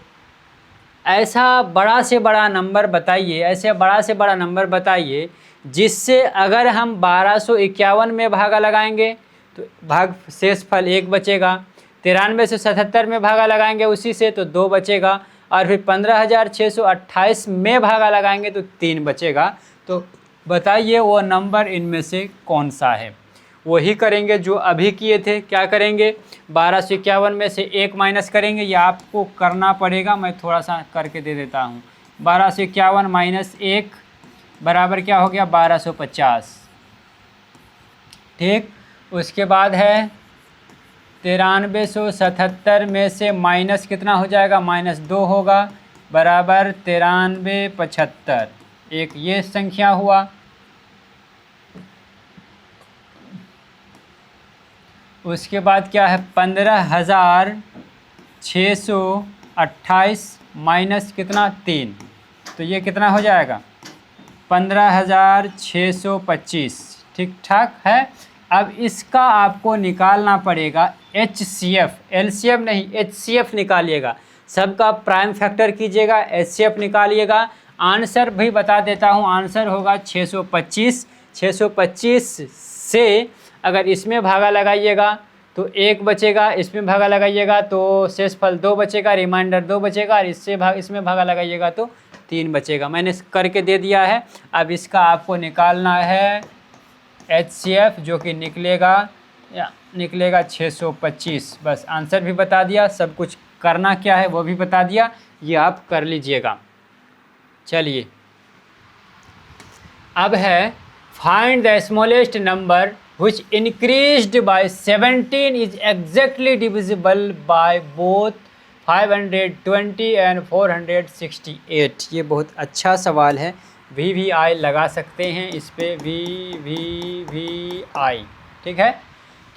ऐसा बड़ा से बड़ा नंबर बताइए, ऐसे बड़ा से बड़ा नंबर बताइए जिससे अगर हम 1251 में भागा लगाएंगे तो भाग शेष फल 1 बचेगा। 93 से 77 में भागा लगाएंगे उसी से तो 2 बचेगा, और फिर 15628 में भागा लगाएंगे तो 3 बचेगा। तो बताइए वो नंबर इनमें से कौन सा है। वही करेंगे जो अभी किए थे। क्या करेंगे, 1251 में से 1 माइनस करेंगे, ये आपको करना पड़ेगा, मैं थोड़ा सा करके दे देता हूँ। 1251 माइनस 1 बराबर क्या हो गया, 1250। ठीक, उसके बाद है 9377 में से माइनस कितना हो जाएगा, -2 होगा, बराबर 9375। एक ये संख्या हुआ। उसके बाद क्या है, 15628 माइनस कितना, 3, तो ये कितना हो जाएगा, 15625। ठीक ठाक है। अब इसका आपको निकालना पड़ेगा HCF, LCM नहीं, HCF निकालिएगा। सबका प्राइम फैक्टर कीजिएगा, HCF निकालिएगा। आंसर भी बता देता हूँ, आंसर होगा 625। 625 से अगर इसमें भागा लगाइएगा तो 1 बचेगा, इसमें भागा लगाइएगा तो शेषफल 2 बचेगा, रिमाइंडर 2 बचेगा, और इसमें भागा लगाइएगा तो 3 बचेगा। मैंने करके दे दिया है। अब इसका आपको निकालना है HCF, जो कि निकलेगा 625। बस आंसर भी बता दिया, सब कुछ करना क्या है वो भी बता दिया, ये आप कर लीजिएगा। चलिए अब है find the smallest number which increased by 17 is exactly divisible by both 520 and 468। ये बहुत अच्छा सवाल है। VVI लगा सकते हैं इस पे, VVI। ठीक है,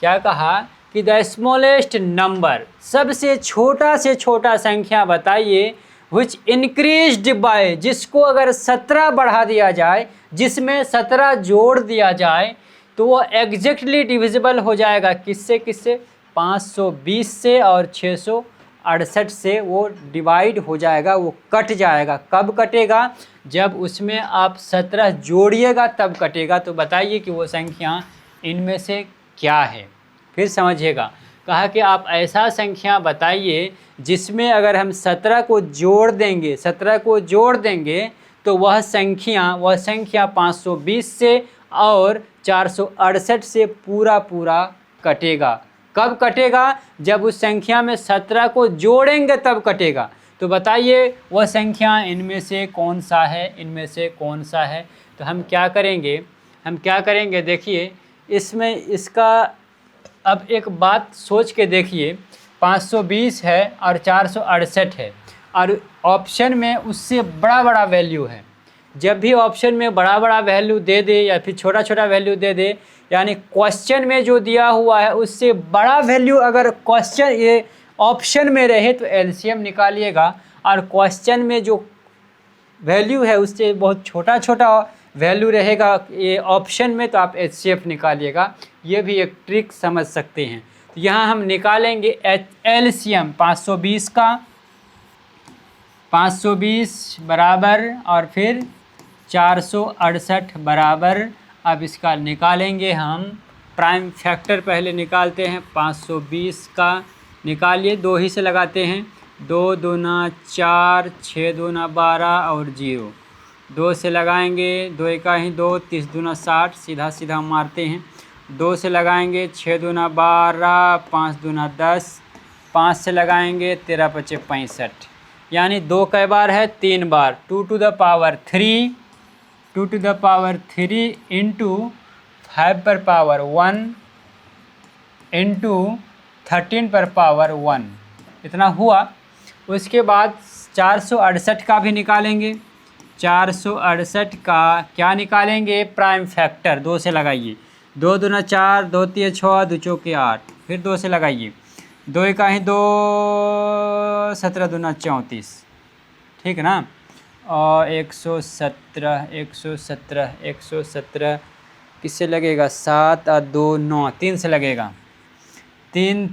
क्या कहा कि द स्मॉलेस्ट नंबर, सबसे छोटा से छोटा संख्या बताइए, विच इंक्रीज्ड बाय, जिसको अगर 17 बढ़ा दिया जाए, जिसमें 17 जोड़ दिया जाए तो वो एग्जैक्टली डिविजिबल हो जाएगा। किससे किससे, 520 से और 668 से वो डिवाइड हो जाएगा, वो कट जाएगा। कब कटेगा, जब उसमें आप 17 जोड़िएगा तब कटेगा। तो बताइए कि वो संख्या इनमें से क्या है। फिर समझिएगा, कहा कि आप ऐसा संख्या बताइए जिसमें अगर हम 17 को जोड़ देंगे, 17 को जोड़ देंगे तो वह संख्या 520 से और 468 से पूरा कटेगा। कब कटेगा? जब उस संख्या में 17 को जोड़ेंगे तब कटेगा। तो बताइए वह संख्या इनमें से कौन सा है, इनमें से कौन सा है? तो हम क्या करेंगे, देखिए इसमें इसका अब एक बात सोच के देखिए, 520 है और 468 है और ऑप्शन में उससे बड़ा वैल्यू है। जब भी ऑप्शन में बड़ा वैल्यू दे दे या फिर छोटा वैल्यू दे दे, यानी क्वेश्चन में जो दिया हुआ है उससे बड़ा वैल्यू अगर क्वेश्चन ये ऑप्शन में रहे तो एलसीएम निकालिएगा, और क्वेश्चन में जो वैल्यू है उससे बहुत छोटा वैल्यू रहेगा ये ऑप्शन में, तो आप एचसीएफ निकालिएगा। ये भी एक ट्रिक समझ सकते हैं। तो यहाँ हम निकालेंगे एलसीएम 520 का, 520 बराबर और फिर 468 बराबर। अब इसका निकालेंगे हम प्राइम फैक्टर, पहले निकालते हैं 520 का। निकालिए, 2 ही से लगाते हैं, 2 दूना 4, 6 दूना 12 और 0, 2 से लगाएंगे, 2 एका ही 2, 30 दूना 60, सीधा मारते हैं। 2 से लगाएंगे, 6 दूना 12, 5 दूना 10, 5 से लगाएंगे 13 पचे 65, यानी 2 कई बार है? 3 बार। 2 to the power 3, 2 to the power 3 into 5 पर पावर 1 इंटू 13 पर पावर 1, इतना हुआ। उसके बाद 468 का भी निकालेंगे। 468 का क्या निकालेंगे? Prime factor. 2 से लगाइए, 2 दूना 4, 2 तिया 6, 2 चौके 8, फिर 2 से लगाइए, 2 एका ही 2, 17 दूना 34, ठीक है ना। और 117 किससे लगेगा? 7 और 2 9, 3 से लगेगा। 3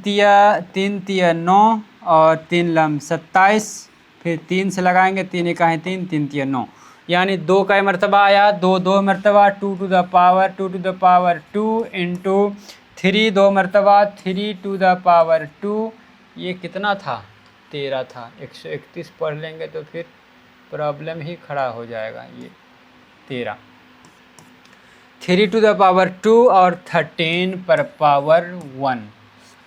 तिया 9 और 3 लम 27, फिर 3 से लगाएंगे, 3 एका है 3, 3 तिया 9, यानी 2 का मरतबा आया, 2 मरतबा 2 टू द पावर 2 इंटू 3 2 मरतबा 3 टू द पावर 2, ये कितना था? 13 था। 131 पढ़ लेंगे तो फिर प्रॉब्लम ही खड़ा हो जाएगा। ये 13, 3 टू द पावर 2 और 13 पर पावर 1।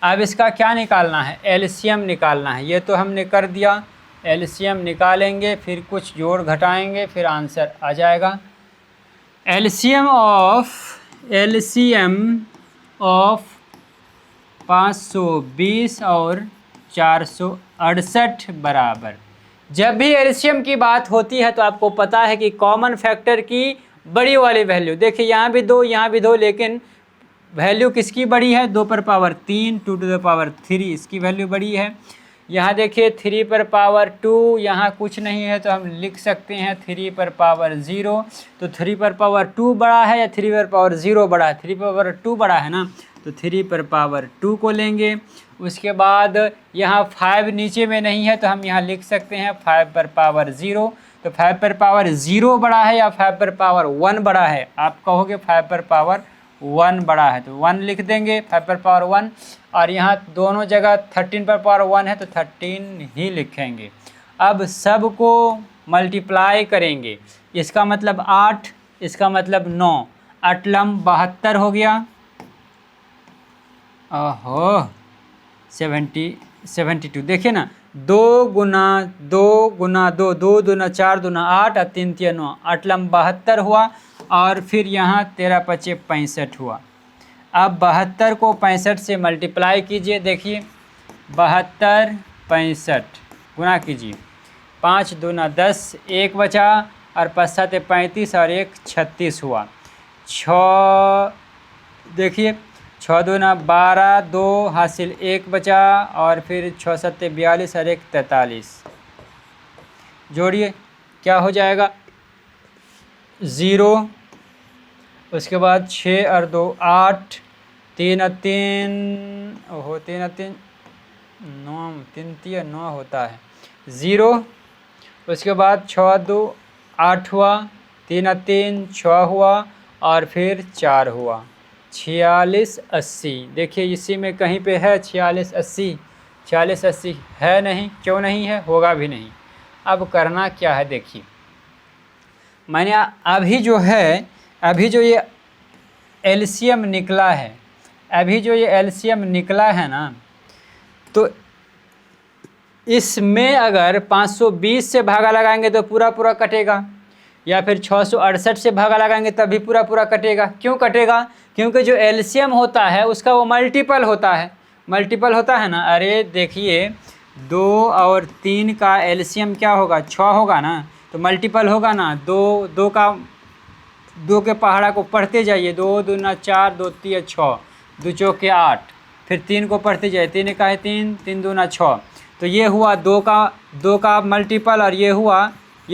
अब इसका क्या निकालना है? एलसीएम निकालना है। ये तो हमने कर दिया, एलसीएम निकालेंगे, फिर कुछ जोड़ घटाएंगे, फिर आंसर आ जाएगा। एलसीएम ऑफ 520 और 468 बराबर। जब भी एलसीएम की बात होती है तो आपको पता है कि कॉमन फैक्टर की बड़ी वाली वैल्यू, देखिए यहाँ भी 2 यहाँ भी 2, लेकिन वैल्यू किसकी बड़ी है? 2 पर पावर 3, 2 टू द पावर 3, इसकी वैल्यू बड़ी है। यहाँ देखिए 3 पर पावर 2, यहाँ कुछ नहीं है तो हम लिख सकते हैं 3 पर पावर 0। तो 3 पर पावर 2 बड़ा है या 3 पर पावर 0 बड़ा है? 3 पर पावर 2 बड़ा है ना, तो 3 पर पावर 2 को लेंगे। उसके बाद यहाँ 5 नीचे में नहीं है तो हम यहाँ लिख सकते हैं 5 पर पावर 0। तो 5 पर पावर 0 बड़ा है या 5 पर पावर 1 बड़ा है? आप कहोगे 5 पर पावर 1 बड़ा है, तो 1 लिख देंगे, 5 पर पावर 1। और यहाँ दोनों जगह 13 पर पावर 1 है तो 13 ही लिखेंगे। अब सब को मल्टीप्लाई करेंगे, इसका मतलब 8, इसका मतलब 9, 8 लम 72 हो गया। ओहो 72, देखिए ना, 2 गुना 2 गुना 2, 2 दूना 4 दूना 8 और 3 तिया 9, 8 लम 72 हुआ। और फिर यहाँ 13 पचे 65 हुआ। अब 72 को 65 से मल्टीप्लाई कीजिए, देखिए 72 65 गुना कीजिए, 5 दूना 10, 1 बचा और 5 7 35 और 1 36 हुआ। 6 देखिए 6 दूना 12, 2 हासिल 1 बचा और फिर 6 7 42 और 1 43, जोड़िए क्या हो जाएगा? 0। उसके बाद 6 और 2 8, 3 और 3 ओहो 3 और 3 9, 3 तिया 9 होता है, 0। उसके बाद 6 और 2 8 हुआ, 3 और 3 6 हुआ और फिर 4 हुआ, 46 80। देखिए इसी में कहीं पे है 46 80, 46 80 है नहीं, क्यों नहीं है? होगा भी नहीं। अब करना क्या है? देखिए मैंने अभी जो ये एलसीएम निकला है, अभी जो ये एलसीएम निकला है ना, तो इसमें अगर 520 से भागा लगाएंगे तो पूरा पूरा कटेगा, या फिर 668 से भागा लगाएंगे तब भी पूरा पूरा कटेगा। क्यों कटेगा? क्योंकि जो एलसीएम होता है उसका वो मल्टीपल होता है, मल्टीपल होता है ना। अरे देखिए 2 और 3 का एलसीएम क्या होगा? 6 होगा ना, तो मल्टीपल होगा ना। 2 के पहाड़ा को पढ़ते जाइए, 2 दूना 4, 2 तिया 6, 2 चौके 8, फिर 3 को पढ़ते जाइए, 3 का है 3, 3 दूना 6, तो ये हुआ 2 का मल्टीपल, और ये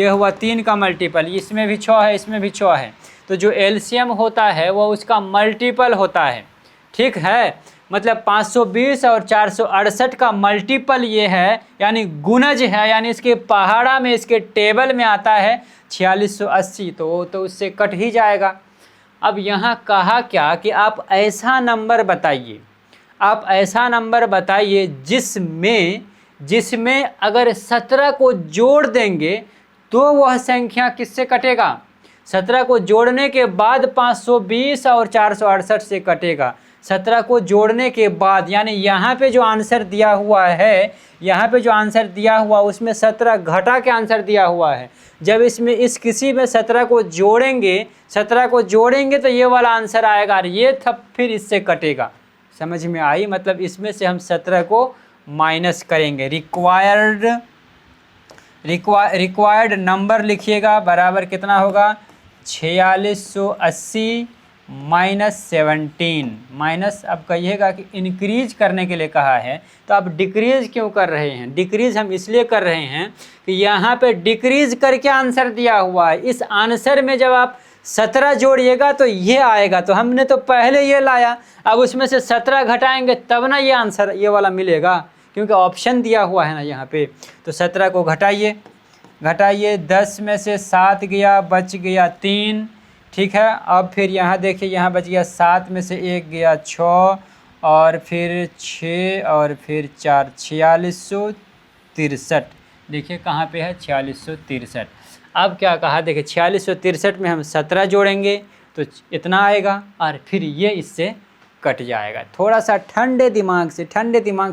हुआ 3 का मल्टीपल। इसमें भी 6 है, इसमें भी 6 है, तो जो एलसीएम होता है वो उसका मल्टीपल होता है, ठीक है। मतलब 520 और 468 का मल्टीपल ये है, यानी गुणज है, यानी इसके पहाड़ा में, इसके टेबल में आता है 4680, तो उससे कट ही जाएगा। अब यहाँ कहा क्या कि आप ऐसा नंबर बताइए, आप ऐसा नंबर बताइए जिसमें अगर 17 को जोड़ देंगे तो वह संख्या किससे कटेगा? 17 को जोड़ने के बाद 520 और 468 से कटेगा। 17 को जोड़ने के बाद, यानी यहाँ पे जो आंसर दिया हुआ है, यहाँ पे जो आंसर दिया हुआ उसमें 17 घटा के आंसर दिया हुआ है। जब इसमें किसी में 17 को जोड़ेंगे तो ये वाला आंसर आएगा, और ये तब फिर इससे कटेगा। समझ में आई? मतलब इसमें से हम 17 को माइनस करेंगे। रिक्वायर्ड नंबर लिखिएगा, बराबर कितना होगा? 4680 माइनस 17 माइनस, अब कहिएगा कि इंक्रीज करने के लिए कहा है, तो आप डिक्रीज क्यों कर रहे हैं? डिक्रीज हम इसलिए कर रहे हैं कि यहाँ पे डिक्रीज करके आंसर दिया हुआ है। इस आंसर में जब आप 17 जोड़िएगा तो ये आएगा, तो हमने तो पहले ये लाया, अब उसमें से 17 घटाएंगे तब ना ये आंसर ये वाला मिलेगा, क्योंकि ऑप्शन दिया हुआ है ना यहाँ पे। तो 17 को घटाइए, 10 में से 7 गया, बच गया 3, ठीक है। अब फिर यहाँ देखिए, यहाँ बच गया 7 में से 1 गया 6, और फिर 6 और फिर 4, 4663। देखिए कहाँ पे है? 4663। अब क्या कहा? देखिए 4663 में हम 17 जोड़ेंगे तो इतना आएगा, और फिर ये इससे कट जाएगा। थोड़ा सा ठंडे दिमाग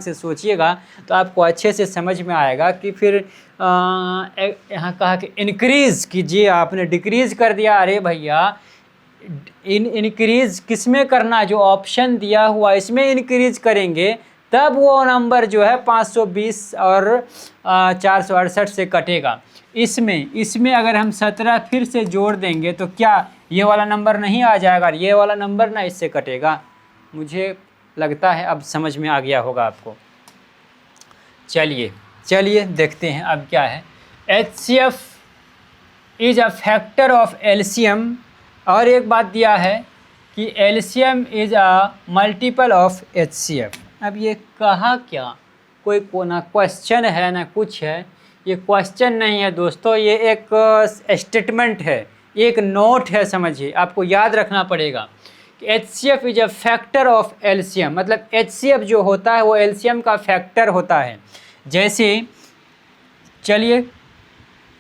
से सोचिएगा तो आपको अच्छे से समझ में आएगा कि फिर यहाँ कहा कि इनक्रीज़ कीजिए, आपने डिक्रीज़ कर दिया। अरे भैया इनक्रीज़ किस में करना? जो ऑप्शन दिया हुआ इसमें इनक्रीज़ करेंगे तब वो नंबर जो है 520 और 468 से कटेगा। इसमें अगर हम 17 फिर से जोड़ देंगे तो क्या ये वाला नंबर नहीं आ जाएगा? ये वाला नंबर ना इससे कटेगा। मुझे लगता है अब समझ में आ गया होगा आपको। चलिए देखते हैं अब क्या है। HCF is a factor of LCM, और एक बात दिया है कि LCM is a multiple of HCF। अब ये कहा क्या? कोई ना क्वेश्चन है ना कुछ है, ये क्वेश्चन नहीं है दोस्तों, ये एक स्टेटमेंट है, एक नोट है, समझिए। आपको याद रखना पड़ेगा कि HCF is a factor of LCM, मतलब HCF जो होता है वो एलसीएम का फैक्टर होता है। जैसे चलिए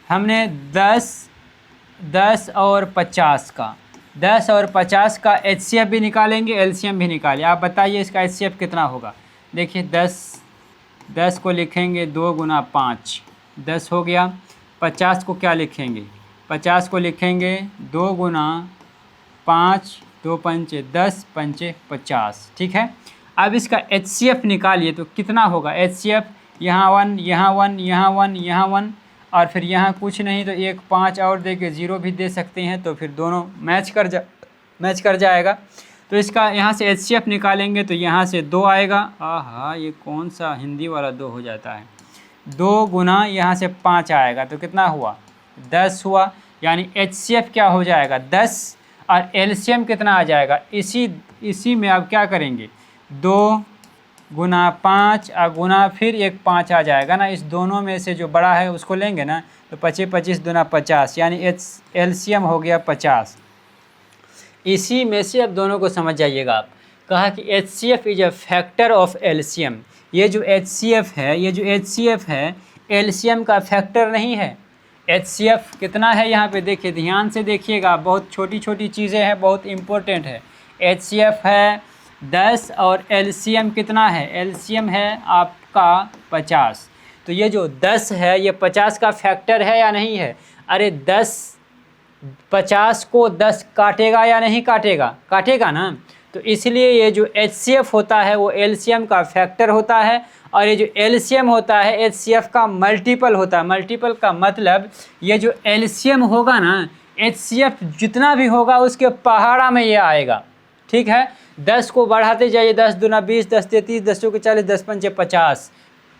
हमने 10 और 50 का HCF भी निकालेंगे, एलसीएम भी निकालिए। आप बताइए इसका HCF कितना होगा? देखिए 10 को लिखेंगे 2 गुना 5, 10 हो गया। 50 को क्या लिखेंगे? 50 को लिखेंगे 2 गुना 5, 2 पंचे 10, पंचे 50, ठीक है। अब इसका HCF निकालिए तो कितना होगा? HCF यहाँ 1, यहाँ 1, यहाँ 1, यहाँ 1, और फिर यहाँ कुछ नहीं तो एक 5 और दे के 0 भी दे सकते हैं, तो फिर दोनों मैच कर जाएगा। तो इसका यहाँ से HCF निकालेंगे तो यहाँ से 2 आएगा। आहा, ये कौन सा हिंदी वाला 2 हो जाता है? 2 गुना यहाँ से 5 आएगा तो कितना हुआ? 10 हुआ। यानी HCF क्या हो जाएगा? 10, और एलसीएम कितना आ जाएगा? इसी में आप क्या करेंगे? 2 गुना 5 और गुना फिर एक 5 आ जाएगा ना, इस दोनों में से जो बड़ा है उसको लेंगे ना, तो 25 25 दूना 50, यानी एलसीएम हो गया 50। इसी में से अब दोनों को समझ जाइएगा आप। कहा कि HCF is a factor of LCM. ये जो HCF है एलसीएम का फैक्टर नहीं है। HCF कितना है यहाँ पे देखिए, ध्यान से देखिएगा, बहुत छोटी छोटी चीज़ें हैं, बहुत इम्पोर्टेंट है। HCF है 10 और एलसीएम कितना है, एलसीएम है आपका 50। तो ये जो 10 है ये 50 का फैक्टर है या नहीं है? अरे 50 को 10 काटेगा या नहीं काटेगा? काटेगा ना। तो इसलिए ये जो HCF होता है वो LCM का फैक्टर होता है, और ये जो LCM होता है HCF का मल्टीपल होता है। मल्टीपल का मतलब ये जो LCM होगा ना, HCF जितना भी होगा उसके पहाड़ा में ये आएगा। ठीक है, 10 को बढ़ाते जाइए, 10 दूना 20, 10 33, 10 चौके 40, 10 पंचे 50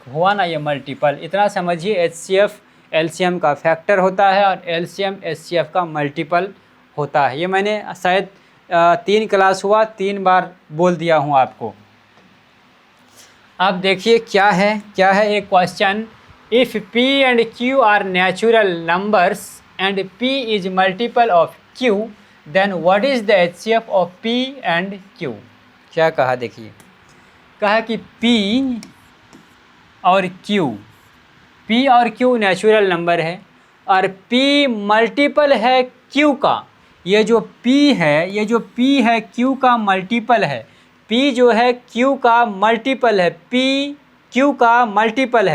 हुआ ना ये मल्टीपल। इतना समझिए, HCF LCM का फैक्टर होता है और LCM HCF का मल्टीपल होता है। ये मैंने शायद 3 क्लास हुआ, 3 बार बोल दिया हूँ आपको। अब देखिए क्या है एक question, if P and Q are natural numbers and P is multiple of Q, then what is the HCF of P and Q। क्या कहा देखिए, कहा कि P और Q नेचुरल नंबर है और P मल्टीपल है Q का। ये जो P है Q का मल्टीपल है। P जो है Q का मल्टीपल है, P Q का मल्टीपल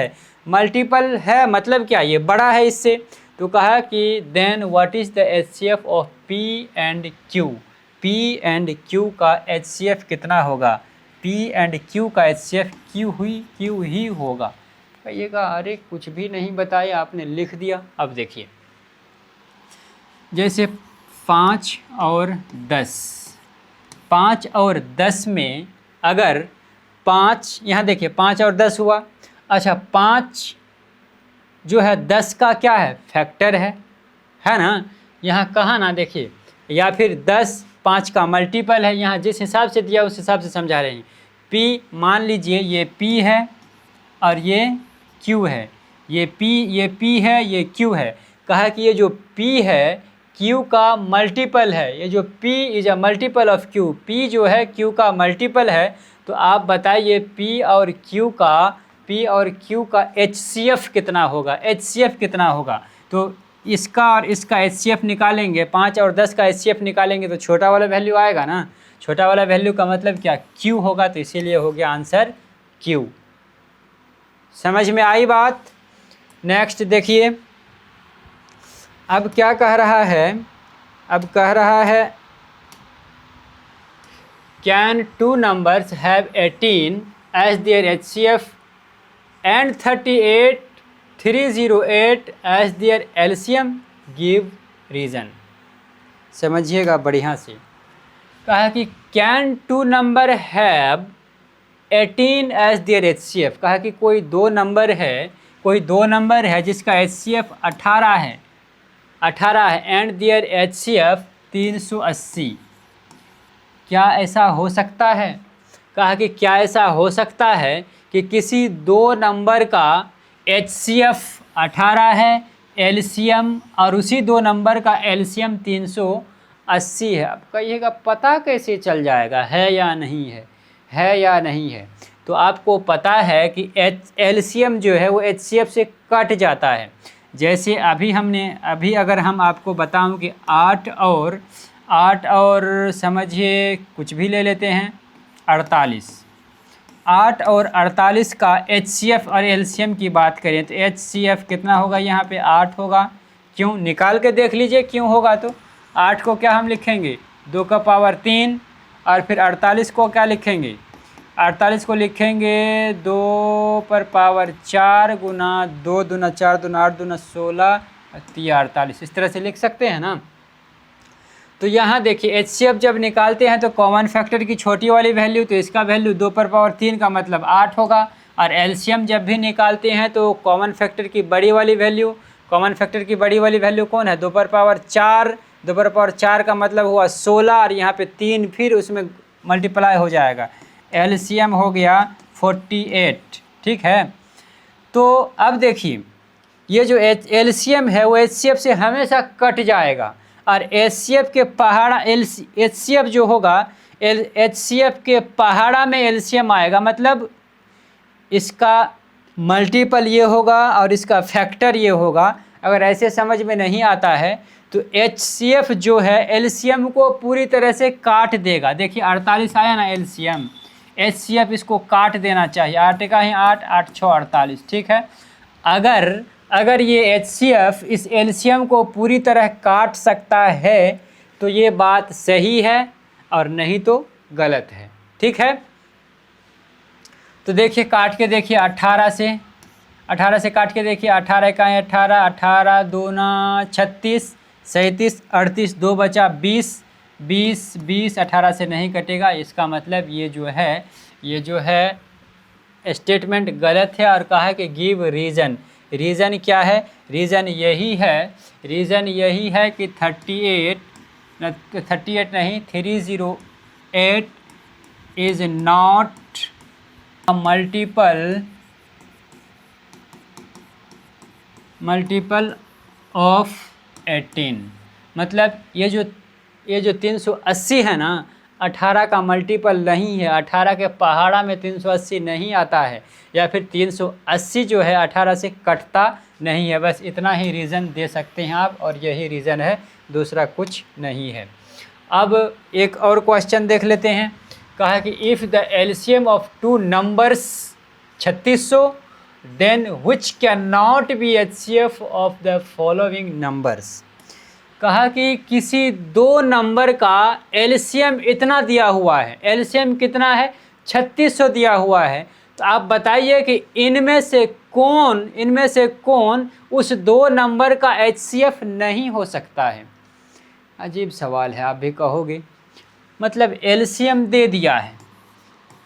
है मतलब क्या, ये बड़ा है इससे। तो कहा कि then what is the HCF of P and Q। P and Q का HCF कितना होगा? P एंड Q का HCF Q ही होगा। कहिएगा अरे कुछ भी नहीं बताया आपने, लिख दिया। अब देखिए, जैसे 5 और 10 में अगर 5, यहाँ देखिए 5 और 10 हुआ। अच्छा, 5 जो है 10 का क्या है, फैक्टर है ना। यहाँ कहा ना देखिए, या फिर 10 5 का मल्टीपल है। यहाँ जिस हिसाब से दिया उस हिसाब से समझा रहे हैं। P मान लीजिए ये P है और ये Q है, ये P है, ये Q है। कहा कि ये जो P है Q का मल्टीपल है। ये जो P is a multiple of Q, P जो है Q का मल्टीपल है। तो आप बताइए P और Q का HCF कितना होगा, HCF कितना होगा। तो इसका और इसका HCF निकालेंगे, 5 और 10 का HCF निकालेंगे तो छोटा वाला वैल्यू आएगा ना। छोटा वाला वैल्यू का मतलब क्या, Q होगा। तो इसीलिए हो गया आंसर Q। समझ में आई बात। नेक्स्ट देखिए, अब क्या कह रहा है, अब कह रहा है can 2 numbers have 18 as their HCF and 38 308 as their LCM, give reason. समझिएगा बढ़िया से। कहा कि can 2 number have 18 as their HCF। कहा कि कोई दो नंबर है जिसका HCF 18 है एंड देयर HCF 380। क्या ऐसा हो सकता है? कहा कि क्या ऐसा हो सकता है कि किसी दो नंबर का HCF 18 है, LCM और उसी दो नंबर का LCM 380 है। अब कहिएगा पता कैसे चल जाएगा, है या नहीं है। तो आपको पता है कि LCM जो है वो HCF से कट जाता है। जैसे अभी अगर हम आपको बताऊं कि 8 और समझिए कुछ भी ले लेते हैं 48, 8 और 48 का HCF और LCM की बात करें तो HCF कितना होगा, यहाँ पे 8 होगा। क्यों, निकाल के देख लीजिए क्यों होगा। तो 8 को क्या हम लिखेंगे 2 का पावर 3, और फिर 48 को क्या लिखेंगे, 48 को लिखेंगे 2 पर पावर 4 गुना 2 दूना 4 दूना 8 दूना 16 48। इस तरह से लिख सकते हैं ना। तो यहाँ देखिए HCF जब निकालते हैं तो कॉमन फैक्टर की छोटी वाली वैल्यू, तो इसका वैल्यू 2 पर पावर 3 का मतलब 8 होगा। और LCM जब भी निकालते हैं तो कॉमन फैक्टर की बड़ी वाली वैल्यू कौन है, 2 पर पावर 4। 2 पर पावर 4 का मतलब हुआ 16 और यहाँ पे 3 फिर उसमें मल्टीप्लाई हो जाएगा। LCM हो गया 48। ठीक है, तो अब देखिए ये जो LCM है वो HCF से हमेशा कट जाएगा और HCF के पहाड़ा HCF जो होगा HCF के पहाड़ा में LCM आएगा। मतलब इसका मल्टीपल ये होगा और इसका फैक्टर ये होगा। अगर ऐसे समझ में नहीं आता है तो HCF जो है LCM को पूरी तरह से काट देगा। देखिए 48 आया ना LCM, HCF इसको काट देना चाहिए। 8 का ही 8, 8 6 48, ठीक है। अगर ये HCF इस LCM को पूरी तरह काट सकता है तो ये बात सही है, और नहीं तो गलत है, ठीक है। तो देखिए काट के देखिए 18 से काट के देखिए, 18 का 18, 18 दूना 36, 37 38, 2 बचा 20, 20 20, 18 से नहीं कटेगा। इसका मतलब ये जो है स्टेटमेंट गलत है, और कहा है कि गिव रीज़न। रीज़न क्या है? रीज़न यही है कि 308 नहीं 308 is not a multiple of 18। मतलब ये जो 380 है ना, 18 का मल्टीपल नहीं है। 18 के पहाड़ा में 380 नहीं आता है, या फिर 380 जो है 18 से कटता नहीं है। बस इतना ही रीज़न दे सकते हैं आप, और यही रीज़न है, दूसरा कुछ नहीं है। अब एक और क्वेश्चन देख लेते हैं। कहा कि if the LCM of two numbers 3600 then which can not be HCF of the following numbers. कहा कि किसी दो नंबर का एलसीएम इतना दिया हुआ है, एलसीएम कितना है? 3600 दिया हुआ है। तो आप बताइए कि इनमें से कौन उस दो नंबर का HCF नहीं हो सकता है। अजीब सवाल है, आप भी कहोगे। मतलब एलसीएम दे दिया है,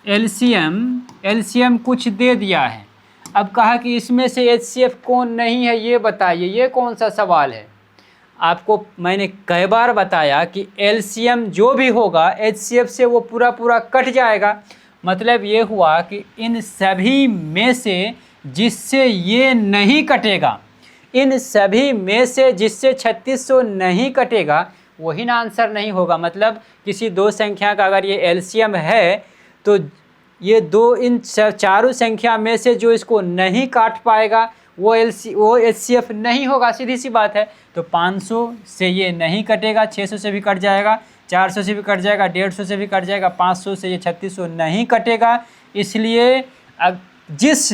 एलसीएम कुछ दे दिया है। अब कहा कि इसमें से HCF कौन नहीं है, ये बताइए। ये कौन सा सवाल है? आपको मैंने कई बार बताया कि एलसीएम जो भी होगा HCF से वो पूरा कट जाएगा। मतलब ये हुआ कि इन सभी में से जिससे ये नहीं कटेगा, इन सभी में से जिससे 3600 नहीं कटेगा, वही ना आंसर नहीं होगा। मतलब किसी दो संख्या का अगर ये एलसीएम है तो ये दो इन चारों संख्या में से जो इसको नहीं काट पाएगा वो HCF नहीं होगा, सीधी सी बात है। तो 500 से ये नहीं कटेगा, 600 से भी कट जाएगा, 400 से भी कट जाएगा, 150 से भी कट जाएगा, 500 से ये 3600 नहीं कटेगा। इसलिए जिस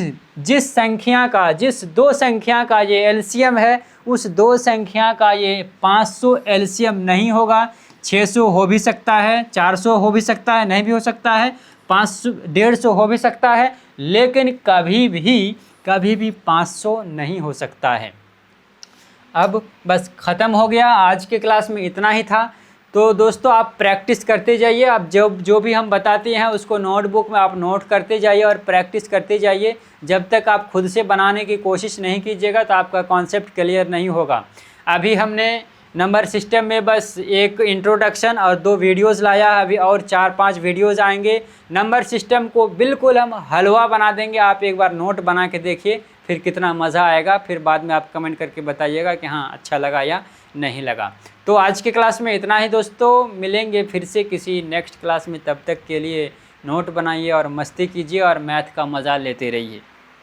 दो संख्या का ये एलसीएम है, उस दो संख्या का ये 500 एलसीएम नहीं होगा। 600 हो भी सकता है, 400 हो भी सकता है, नहीं भी हो सकता है, 500 150 हो भी सकता है, लेकिन कभी भी 500 नहीं हो सकता है। अब बस ख़त्म हो गया। आज के क्लास में इतना ही था। तो दोस्तों आप प्रैक्टिस करते जाइए। आप जो भी हम बताते हैं उसको नोटबुक में आप नोट करते जाइए और प्रैक्टिस करते जाइए। जब तक आप खुद से बनाने की कोशिश नहीं कीजिएगा तो आपका कॉन्सेप्ट क्लियर नहीं होगा। अभी हमने नंबर सिस्टम में बस एक इंट्रोडक्शन और 2 वीडियोस लाया है, अभी और 4-5 वीडियोस आएंगे। नंबर सिस्टम को बिल्कुल हम हलवा बना देंगे। आप एक बार नोट बना के देखिए, फिर कितना मज़ा आएगा। फिर बाद में आप कमेंट करके बताइएगा कि हाँ अच्छा लगा या नहीं लगा। तो आज के क्लास में इतना ही दोस्तों, मिलेंगे फिर से किसी नेक्स्ट क्लास में। तब तक के लिए नोट बनाइए और मस्ती कीजिए और मैथ का मज़ा लेते रहिए।